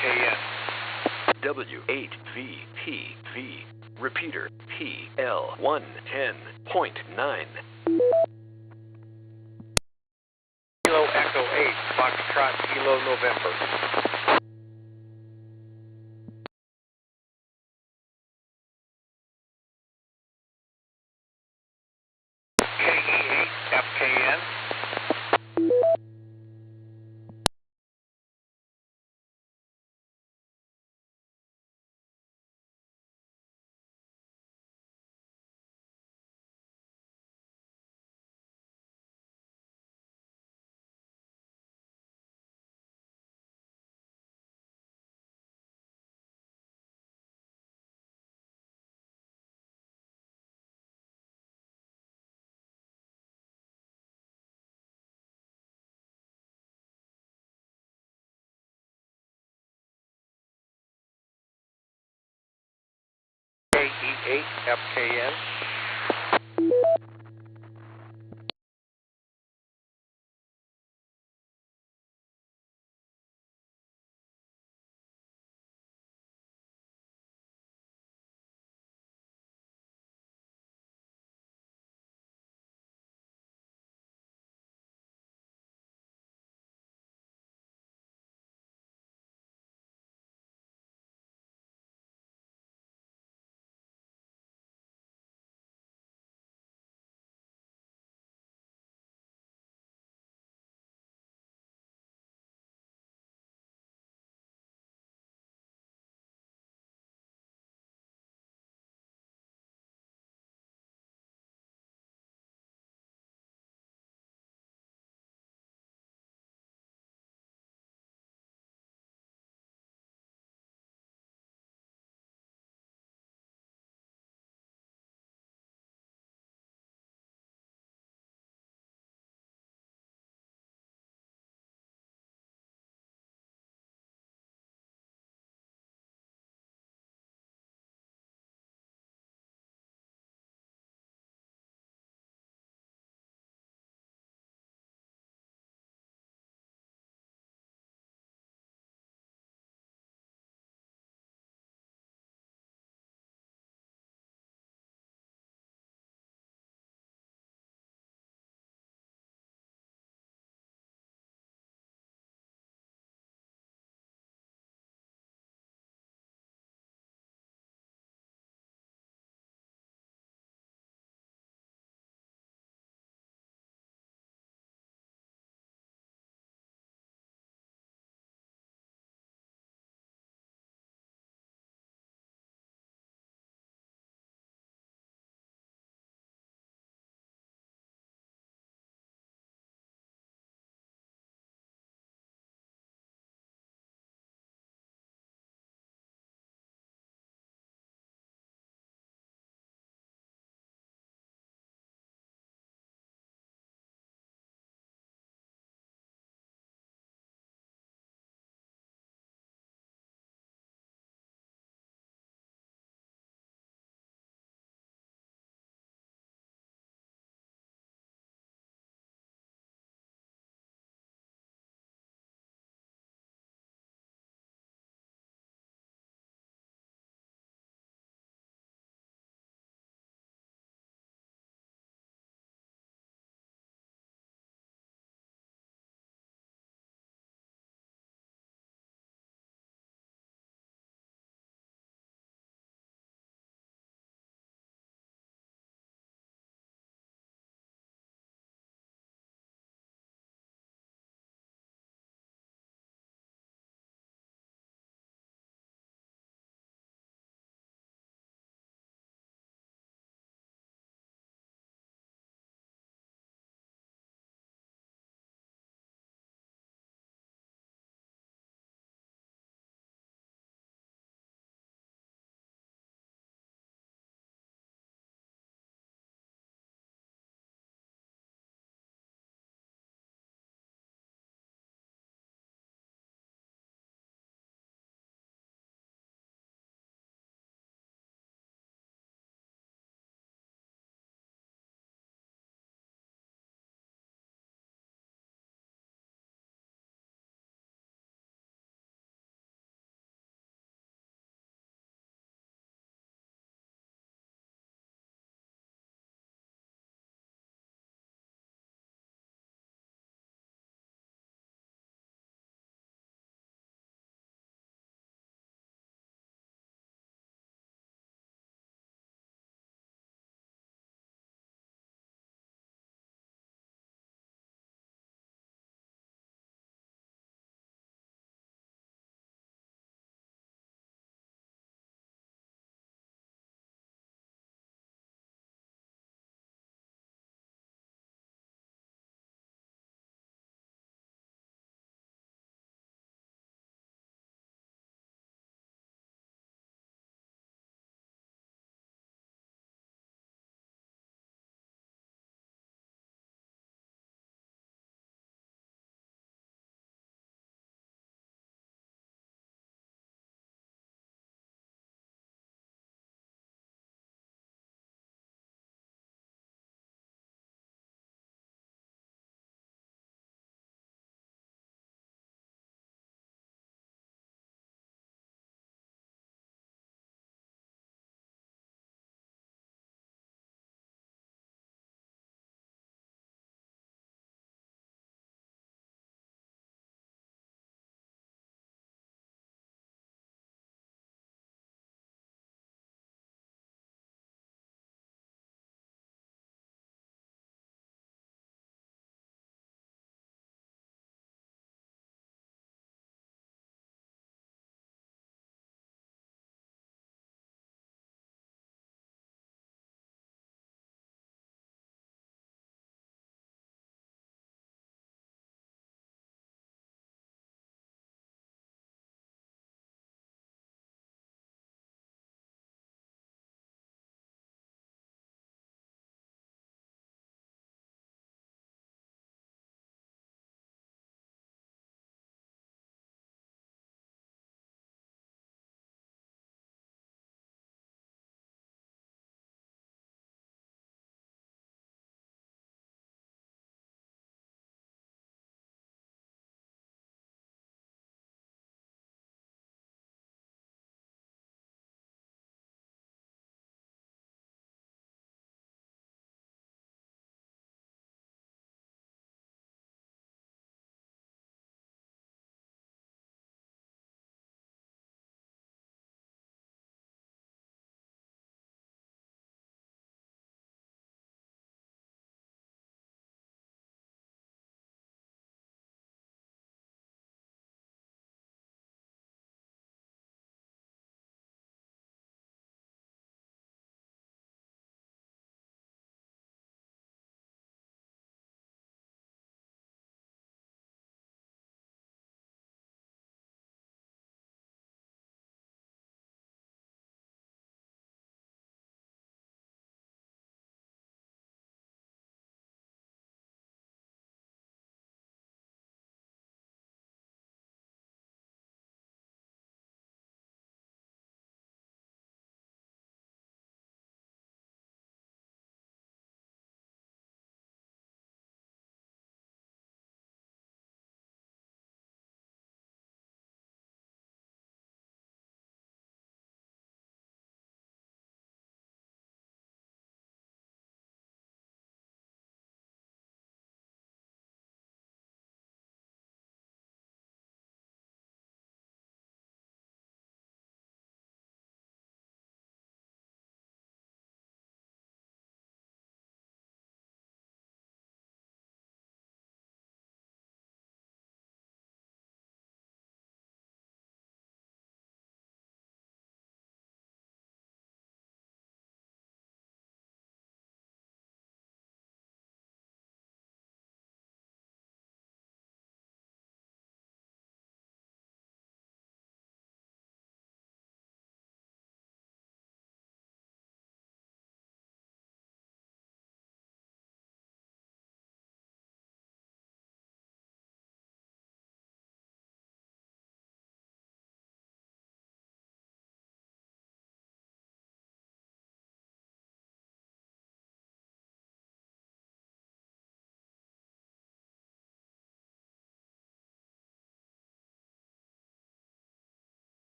FKN. W8VPV. Repeater PL110.9. Kilo Echo 8, Foxtrot Kilo November. KE8 FKN. KE8 FKN.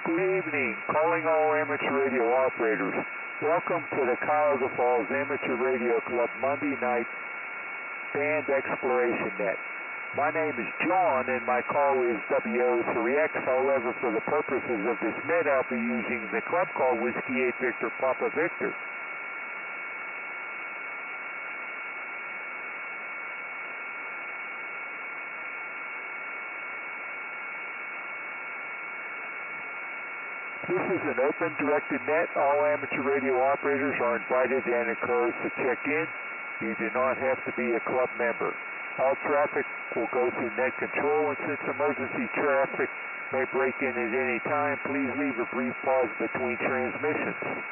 Good evening, calling all amateur radio operators. Welcome to the Cuyahoga Falls Amateur Radio Club Monday night band exploration net. My name is John and my call is W8VPV. However, for the purposes of this net, I'll be using the club call Whiskey 8 Victor Papa Victor. This is an open directed net. All amateur radio operators are invited and encouraged to check in. You do not have to be a club member. All traffic will go through net control, and since emergency traffic may break in at any time, please leave a brief pause between transmissions.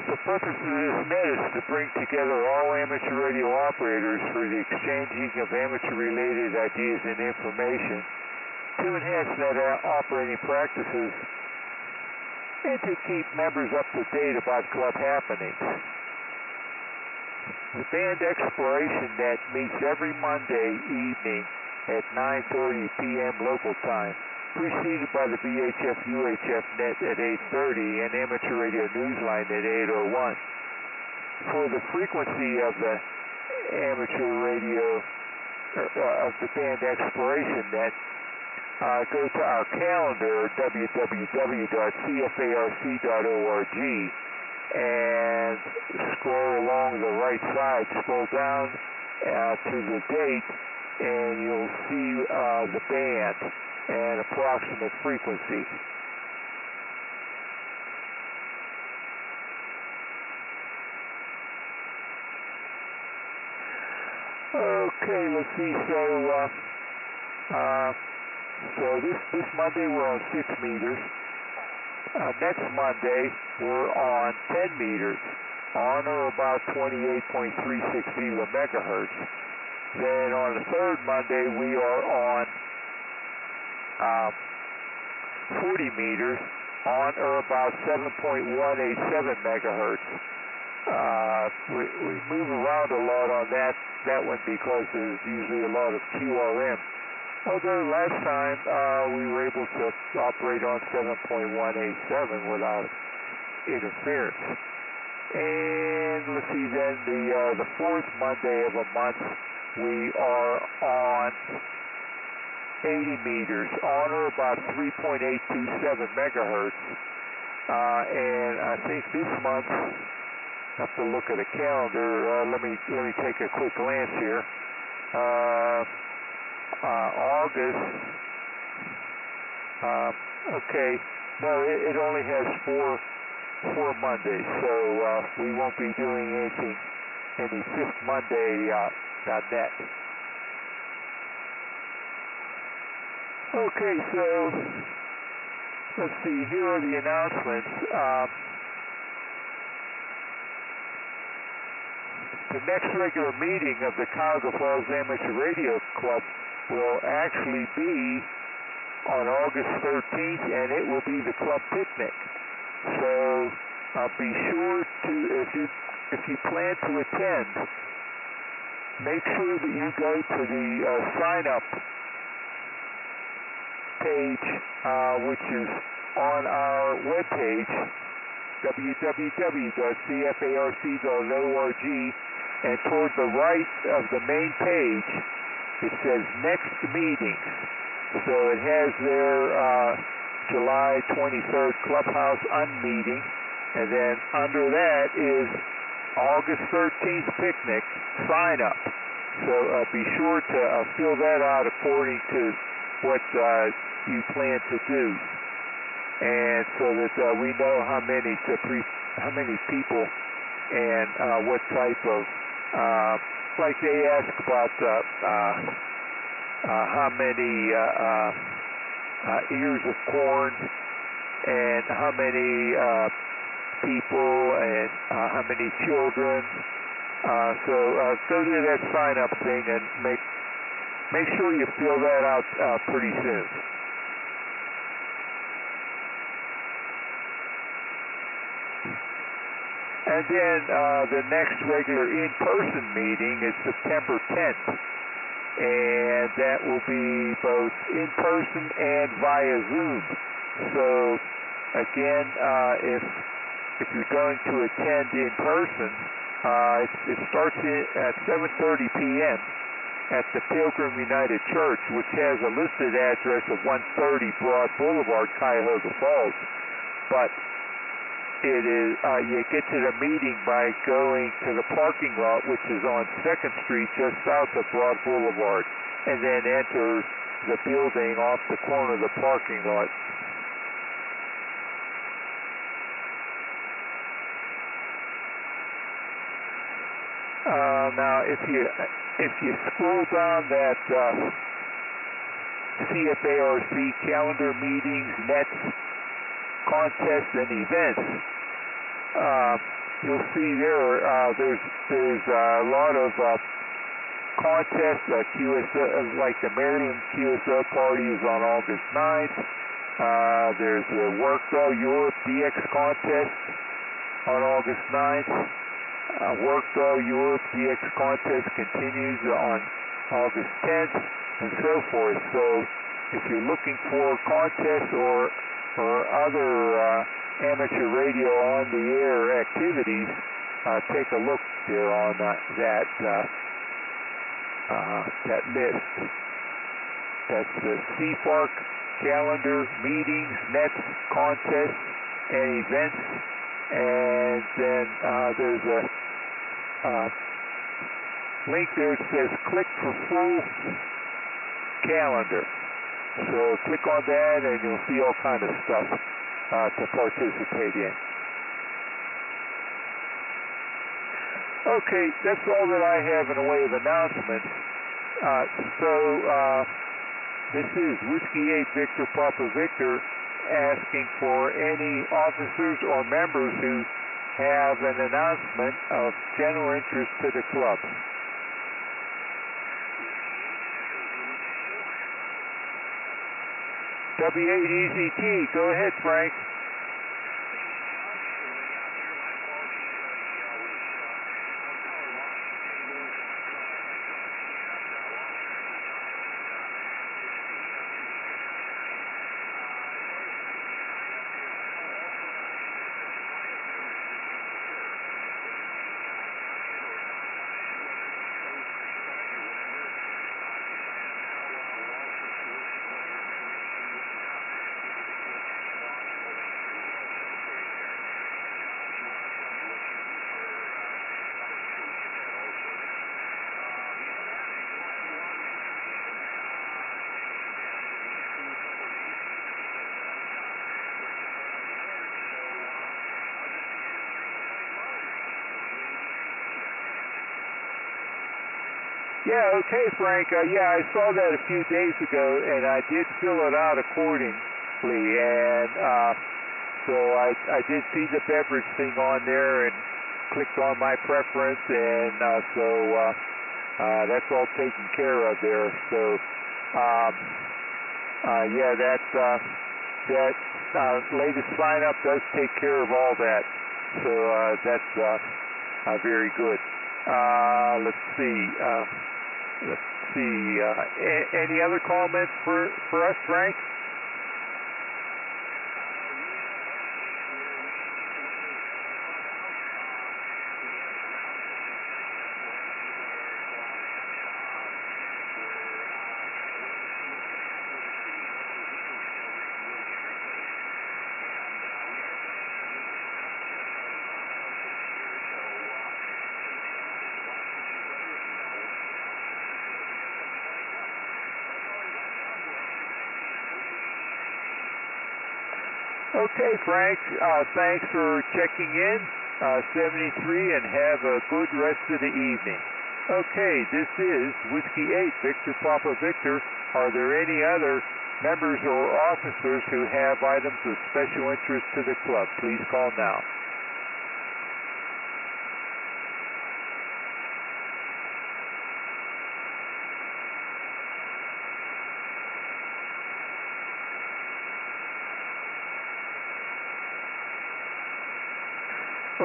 The purpose of this net is to bring together all amateur radio operators for the exchanging of amateur-related ideas and information to enhance net operating practices and to keep members up to date about club happenings. The band exploration net meets every Monday evening at 9:30 p.m. local time, preceded by the VHF-UHF net at 8:30 and Amateur Radio Newsline at 8:01. For the frequency of the amateur radio, of the band exploration net, go to our calendar, www.cfarc.org, and scroll along the right side, scroll down to the date, and you'll see the band and approximate frequency. Okay, let's see, so this Monday we're on 6 meters. Next Monday we're on 10 meters, on or about 28.360 megahertz. Then on the third Monday we are on 40 meters, on or about 7.187 megahertz. We move around a lot on that one because there's usually a lot of QRM. Although last time we were able to operate on 7.187 without interference. And let's see, then the fourth Monday of a month we are on 80 meters, on or about 3.827 megahertz. And I think this month, I have to look at a calendar. Let me take a quick glance here. August. Okay, no, it only has four Mondays, so we won't be doing any fifth Monday net. Okay, so let's see. Here are the announcements. The next regular meeting of the Cuyahoga Falls Amateur Radio Club will actually be on August 13th, and it will be the club picnic. So be sure to, if you plan to attend, make sure that you go to the sign-up page, which is on our webpage, www.cfarc.org, and toward the right of the main page, it says next meetings. So it has their July 23rd Clubhouse Unmeeting, and then under that is August 13th Picnic Sign Up. So be sure to fill that out according to what you plan to do, and so that we know how many people and what type of like they ask about how many ears of corn and how many people and how many children. So go to that sign-up thing and make sure you fill that out pretty soon. And then the next regular in-person meeting is September 10th. And that will be both in person and via Zoom. So again, if you're going to attend in person, it starts at 7:30 p.m. at the Pilgrim United Church, which has a listed address of 130 Broad Boulevard, Cuyahoga Falls. But it is you get to the meeting by going to the parking lot, which is on 2nd Street, just south of Broad Boulevard, and then enter the building off the corner of the parking lot. Now, if you scroll down that CFARC calendar, meetings, nets, contests, and events, you'll see there's a lot of contests. QSO, like the Maryland QSO party is on August 9th. There's the Workbell Europe DX contest on August 9th. Workbell Europe DX contest continues on August 10th, and so forth. So if you're looking for contests or other amateur radio on-the-air activities, take a look there on that list. That's the CFARC calendar, meetings, nets, contests, and events. And then there's a link there that says click for full calendar. So click on that and you'll see all kind of stuff to participate in. Okay, that's all that I have in the way of announcements. This is Whiskey 8 Victor Papa Victor asking for any officers or members who have an announcement of general interest to the club. W8EZT, go ahead, Frank. Yeah, okay, Frank. I saw that a few days ago, and I did fill it out accordingly. And so I did see the beverage thing on there and clicked on my preference, and that's all taken care of there. So, that latest sign-up does take care of all that. So that's very good. Let's see. Any other comments for us, Frank? Okay, Frank, thanks for checking in, 73, and have a good rest of the evening. Okay, this is Whiskey 8, Victor Papa Victor. Are there any other members or officers who have items of special interest to the club? Please call now.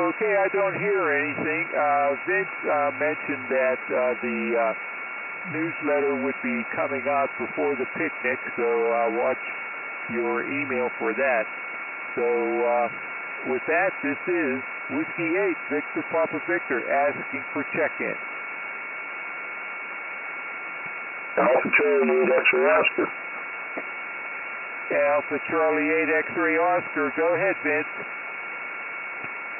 Okay, I don't hear anything. Vince mentioned that the newsletter would be coming out before the picnic, so watch your email for that. So with that, this is Whiskey 8, Victor Papa Victor, asking for check-in. Alpha Charlie 8 X-ray Oscar. Alpha Charlie 8 X-ray Oscar. Go ahead, Vince.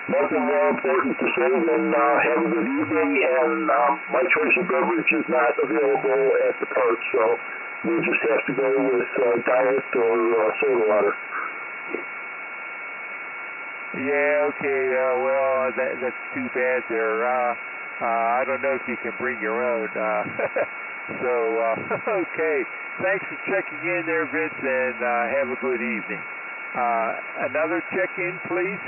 Nothing more important to say than have a good evening, and my choice of beverage is not available at the park, so we'll just have to go with diet or soda water. Yeah, okay, well, that's too bad there. I don't know if you can bring your own. So, okay. Thanks for checking in there, Vince, and have a good evening. Another check-in, please.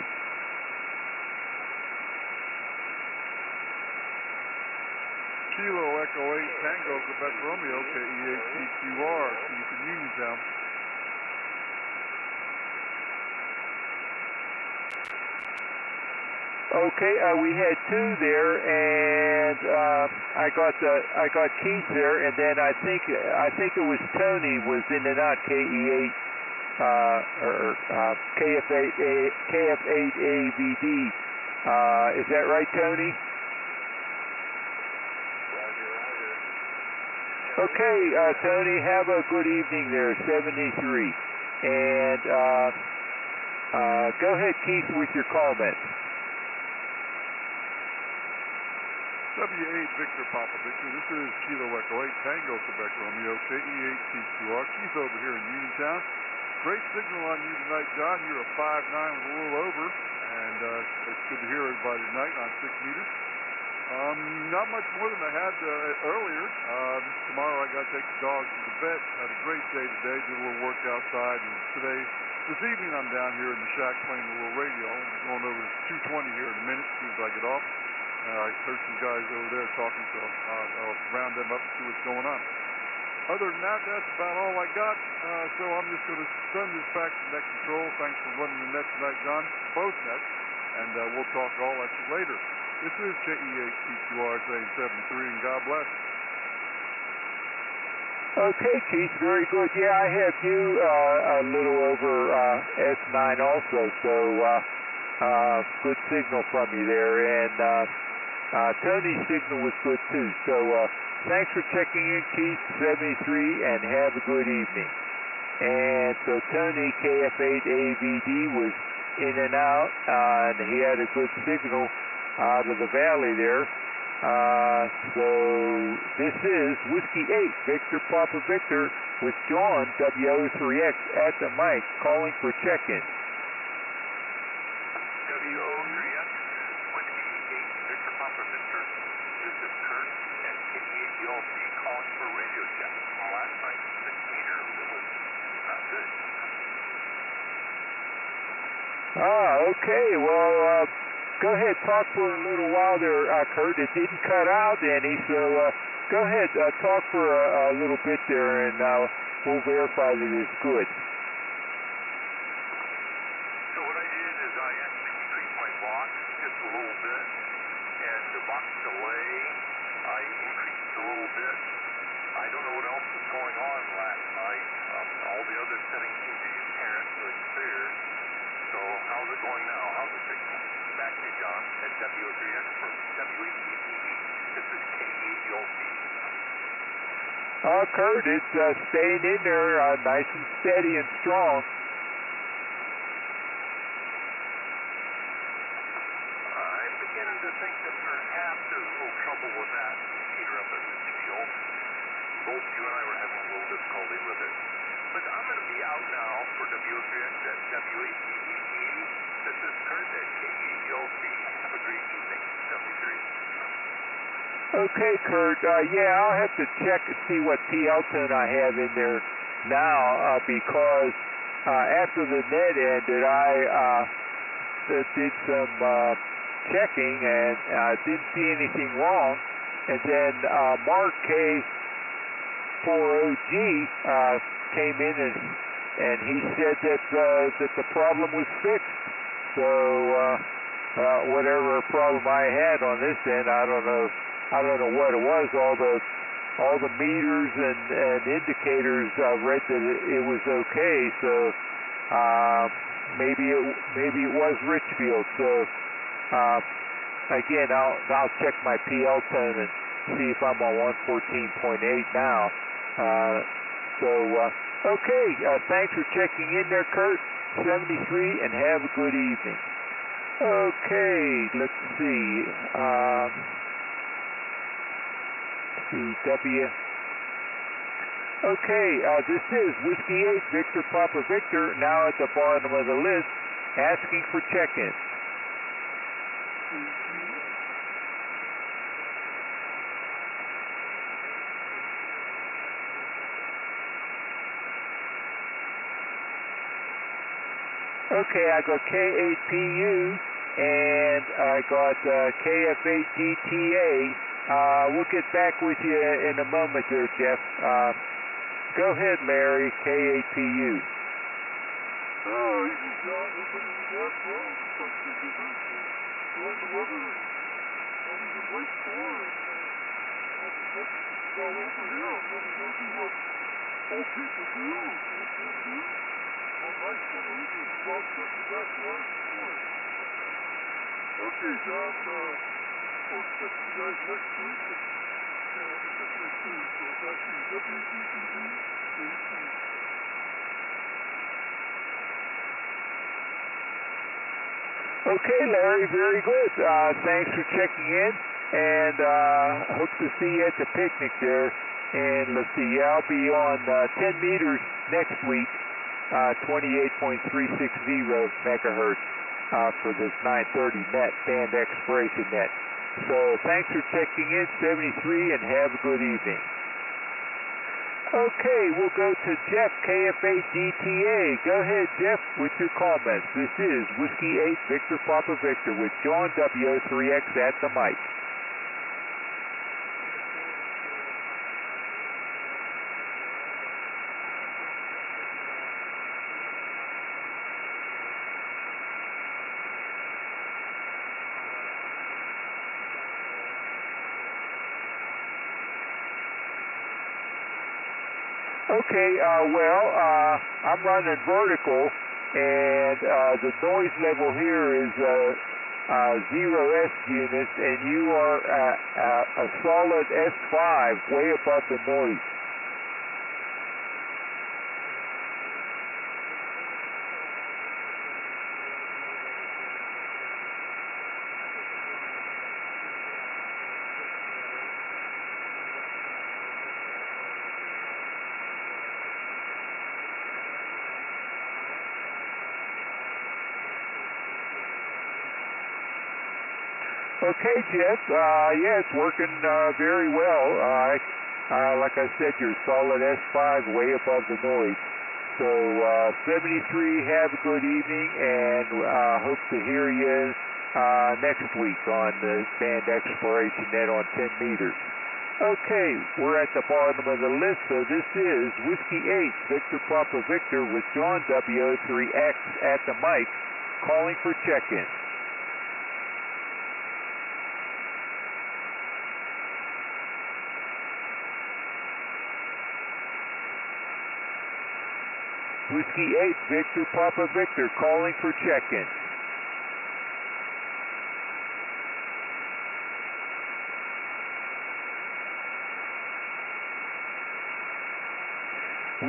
Kilo Echo 8 Tango Quebec Romeo KE8TQR, Keith in Uniontown. Okay, we had two there, and I got Keith there, and then I think it was Tony was in and out KE8 or KF8AVD. Is that right, Tony? Okay, Tony, have a good evening there, 73. And go ahead, Keith, with your comments. W8 Victor Papa Victor, this is Kilo Echo 8 Tango Quebec Romeo KE8TQR. Keith over here in Uniontown. Great signal on you tonight, John. You're a 5'9" with a little over, and it's good to hear everybody tonight on 6 meters. Not much more than I had earlier. Tomorrow I got to take the dogs to the vet. Had a great day today. Did a little work outside. And this evening I'm down here in the shack playing a little radio. I'll be going over to 220 here in a minute as soon as I get off. I heard some guys over there talking, so I'll round them up and see what's going on. Other than that, that's about all I got. So I'm just going to send this back to Net Control. Thanks for running the net tonight, John. Both nets. And we'll talk all at you later. This is KE8TQR saying 73, and God bless. Okay, Keith, very good. Yeah, I have you a little over S9 also, so good signal from you there. And Tony's signal was good too. So thanks for checking in, Keith, 73, and have a good evening. And so Tony, KF8AVD, was in and out, and he had a good signal out of the valley there. So this is Whiskey 8, Victor Papa Victor, with John, WO3X, at the mic, calling for check-in. WO3X, Whiskey 8, Victor Papa Victor. This is Kurt at KE8ELC calling for radio check. Last night, 6 meters, it was not good. Okay, well, go ahead, talk for a little while there, Kurt. It didn't cut out any, so go ahead, talk for a little bit there, and we'll verify that it's good. So what I did is I actually decreased my box just a little bit, and the box delay, I increased a little bit. I don't know what else was going on last night. All the other settings seem to be apparently clear. So how's it going now? How's the signal? Back to John at W3X for W8VPV. This is KE8ELC. Kurt, it's staying in there nice and steady and strong. I'm beginning to think that perhaps there's a little trouble with that repeater up at Richfield. Both you and I were having a little difficulty with it. But I'm going to be out now for W3X at W8VPV. This is Kurt at KE8ELC. Have a great evening. 73. Okay, Kurt. Yeah, I'll have to check and see what PL tone I have in there now because after the net ended, I did some checking and I didn't see anything wrong. And then Mark K4OG came in and he said that the problem was fixed. So whatever problem I had on this end, I don't know what it was. All the meters and indicators read that it was okay. So maybe it was Richfield. So again, I'll check my PL tone and see if I'm on 114.8 now. Okay, thanks for checking in there, Kurt. 73, and have a good evening. Okay, let's see. CW. Okay, this is Whiskey 8, Victor Papa Victor, now at the bottom of the list, asking for check-in. Okay, I got K8PU and I got KF8DTA. We'll get back with you in a moment there, Jeff. Go ahead, Larry, K8PU. Okay, John, we'll expect you guys next week, and we'll get there soon. So back to W8VPV, Okay, Larry, very good. Thanks for checking in, and hope to see you at the picnic there. And let's see, I'll be on 10 meters next week, 28.360 megahertz for this 930 net, band expiration net. So thanks for checking in, 73, and have a good evening. Okay, we'll go to Jeff, KF8DTA. Go ahead, Jeff, with your comments. This is Whiskey 8, Victor Papa Victor, with John W3X at the mic. Okay, I'm running vertical, and the noise level here is 0S units, and you are a solid S5, way above the noise. Okay, Jeff. Yeah, it's working very well. Like I said, you're solid S5, way above the noise. So 73, have a good evening, and hope to hear you next week on the band exploration net on 10 meters. Okay, we're at the bottom of the list, so this is Whiskey 8, Victor Papa Victor, with John W3X at the mic, calling for check-in. Whiskey 8, Victor Papa Victor, calling for check-in.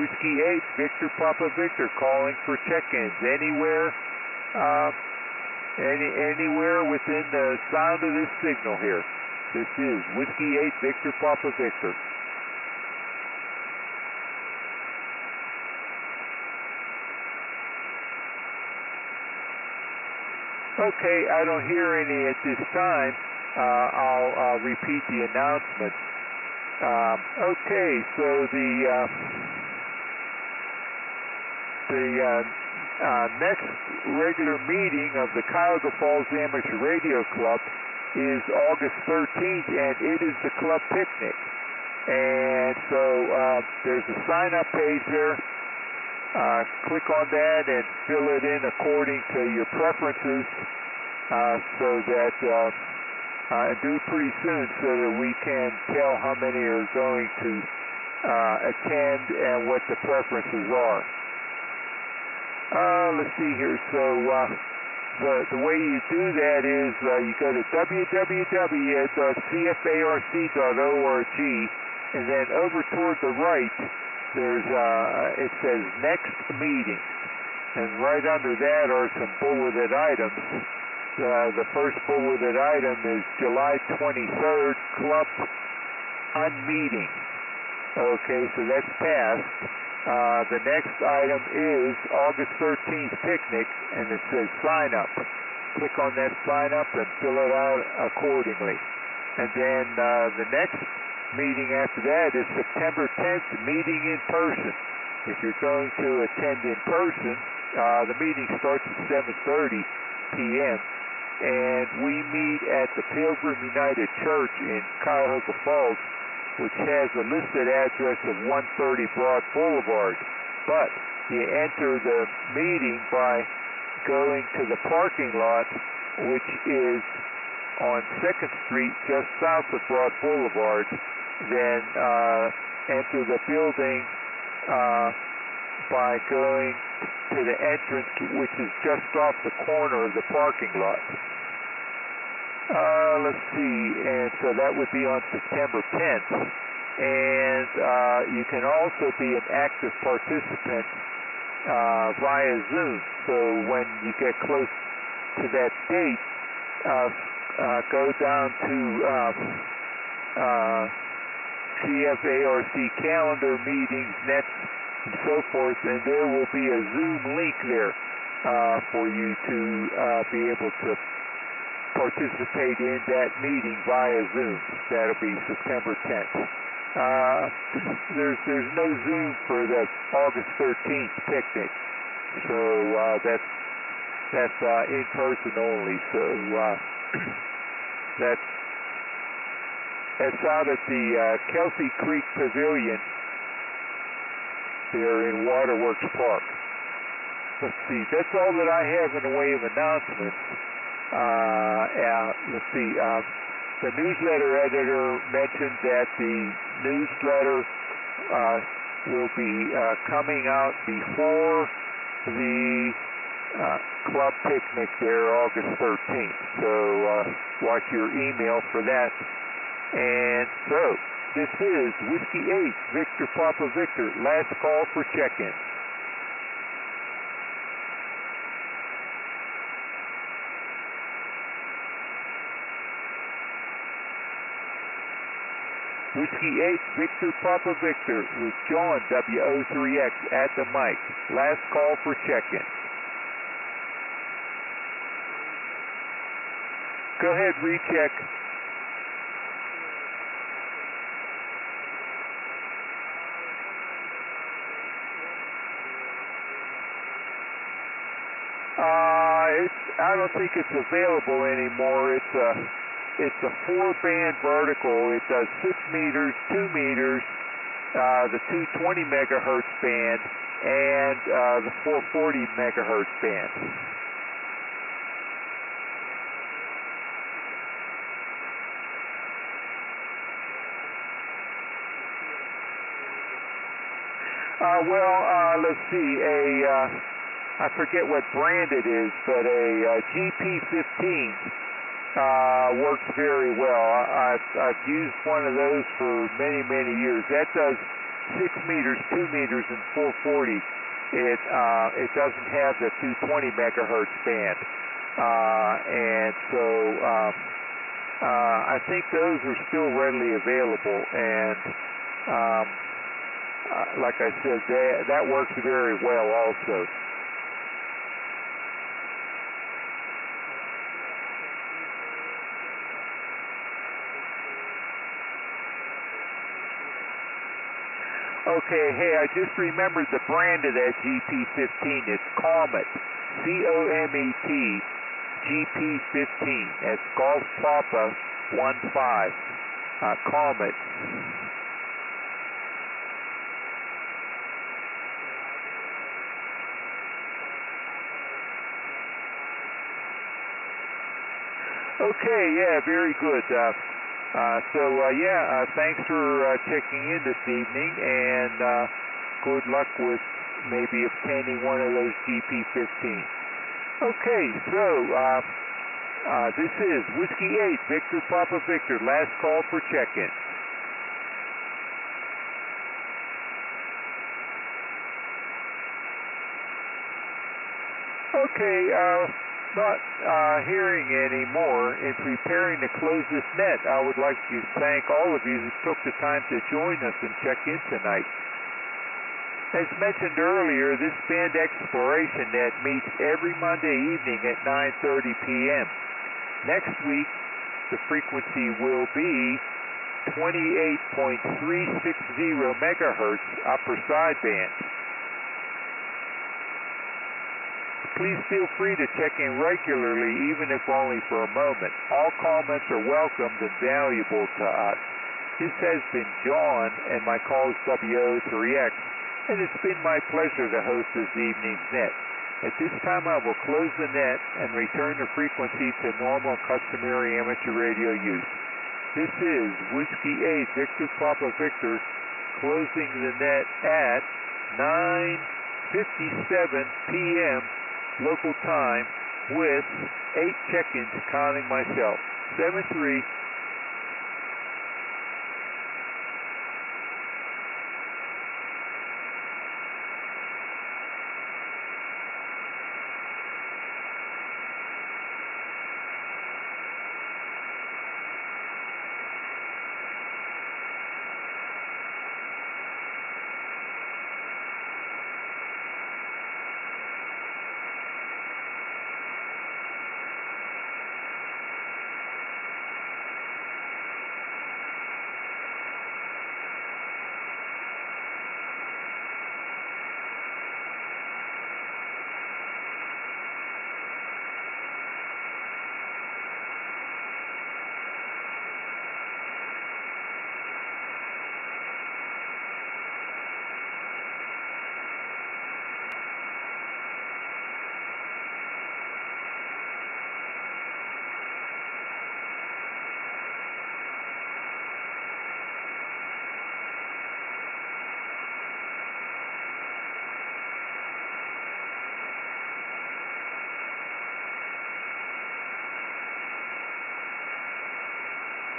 Whiskey 8, Victor Papa Victor, calling for check-ins. Anywhere within the sound of this signal here. This is Whiskey 8, Victor Papa Victor. Okay, I don't hear any at this time. I'll repeat the announcement. Okay, so the next regular meeting of the Cuyahoga Falls Amateur Radio Club is August 13th, and it is the club picnic. And so there's a sign-up page there. Click on that and fill it in according to your preferences. so that do it pretty soon so that we can tell how many are going to attend and what the preferences are. Let's see here. So the way you do that is you go to www.cfarc.org, and then over toward the right, there's it says Next Meeting, and right under that are some bulleted items. The first bulleted item is July 23rd, Club Unmeeting. Okay, so that's passed. The next item is August 13th Picnic, and it says Sign Up. Click on that Sign Up and fill it out accordingly. And then the next meeting after that is September 10th, Meeting in Person. If you're going to attend in person, the meeting starts at 7:30 p.m., and we meet at the Pilgrim United Church in Cuyahoga Falls, which has a listed address of 130 Broad Boulevard. But you enter the meeting by going to the parking lot, which is on 2nd Street, just south of Broad Boulevard. Then enter the building by going to the entrance, which is just off the corner of the parking lot. Let's see, and so that would be on September 10th. And you can also be an active participant via Zoom. So when you get close to that date, go down to CFARC calendar meetings, nets, and so forth, and there will be a Zoom link there for you to be able to participate in that meeting via Zoom. That'll be September 10th. There's no Zoom for the August 13th picnic, so that's in person only. So that's out at the Kelsey Creek Pavilion there in Waterworks Park. Let's see, that's all that I have in the way of announcements. Let's see, the newsletter editor mentioned that the newsletter will be coming out before the club picnic there, August 13th. So watch your email for that. And so, this is Whiskey 8, Victor Papa Victor, last call for check-in. Whiskey 8, Victor Papa Victor, with John W03X at the mic. Last call for check-in. Go ahead, recheck. I don't think it's available anymore. It's a 4-band vertical. It does 6 meters, 2 meters, the 220 megahertz band, and the 440 megahertz band. Let's see, I forget what brand it is, but a GP15 works very well. I've used one of those for many, many years. That does 6 meters, 2 meters, and 440. It doesn't have the 220 megahertz band, and so I think those are still readily available. And like I said, that works very well also. Okay, hey, I just remembered the brand of that GP15. It's Comet, C-O-M-E-T, GP15. That's Golf Papa 15, Comet. Okay, yeah, very good. Thanks for checking in this evening, and good luck with maybe obtaining one of those GP15. Okay, so this is Whiskey 8, Victor Papa Victor, last call for check-in. Okay, not hearing any more. In preparing to close this net, I would like to thank all of you who took the time to join us and check in tonight. As mentioned earlier, this band exploration net meets every Monday evening at 9:30 p.m. Next week, the frequency will be 28.360 megahertz upper sideband. Please feel free to check in regularly, even if only for a moment. All comments are welcomed and valuable to us. This has been John, and my call is W8VPV, and it's been my pleasure to host this evening's net. At this time, I will close the net and return the frequency to normal customary amateur radio use. This is Whiskey 8, Victor Papa Victor, closing the net at 9:57 p.m. local time with 8 check-ins counting myself. 73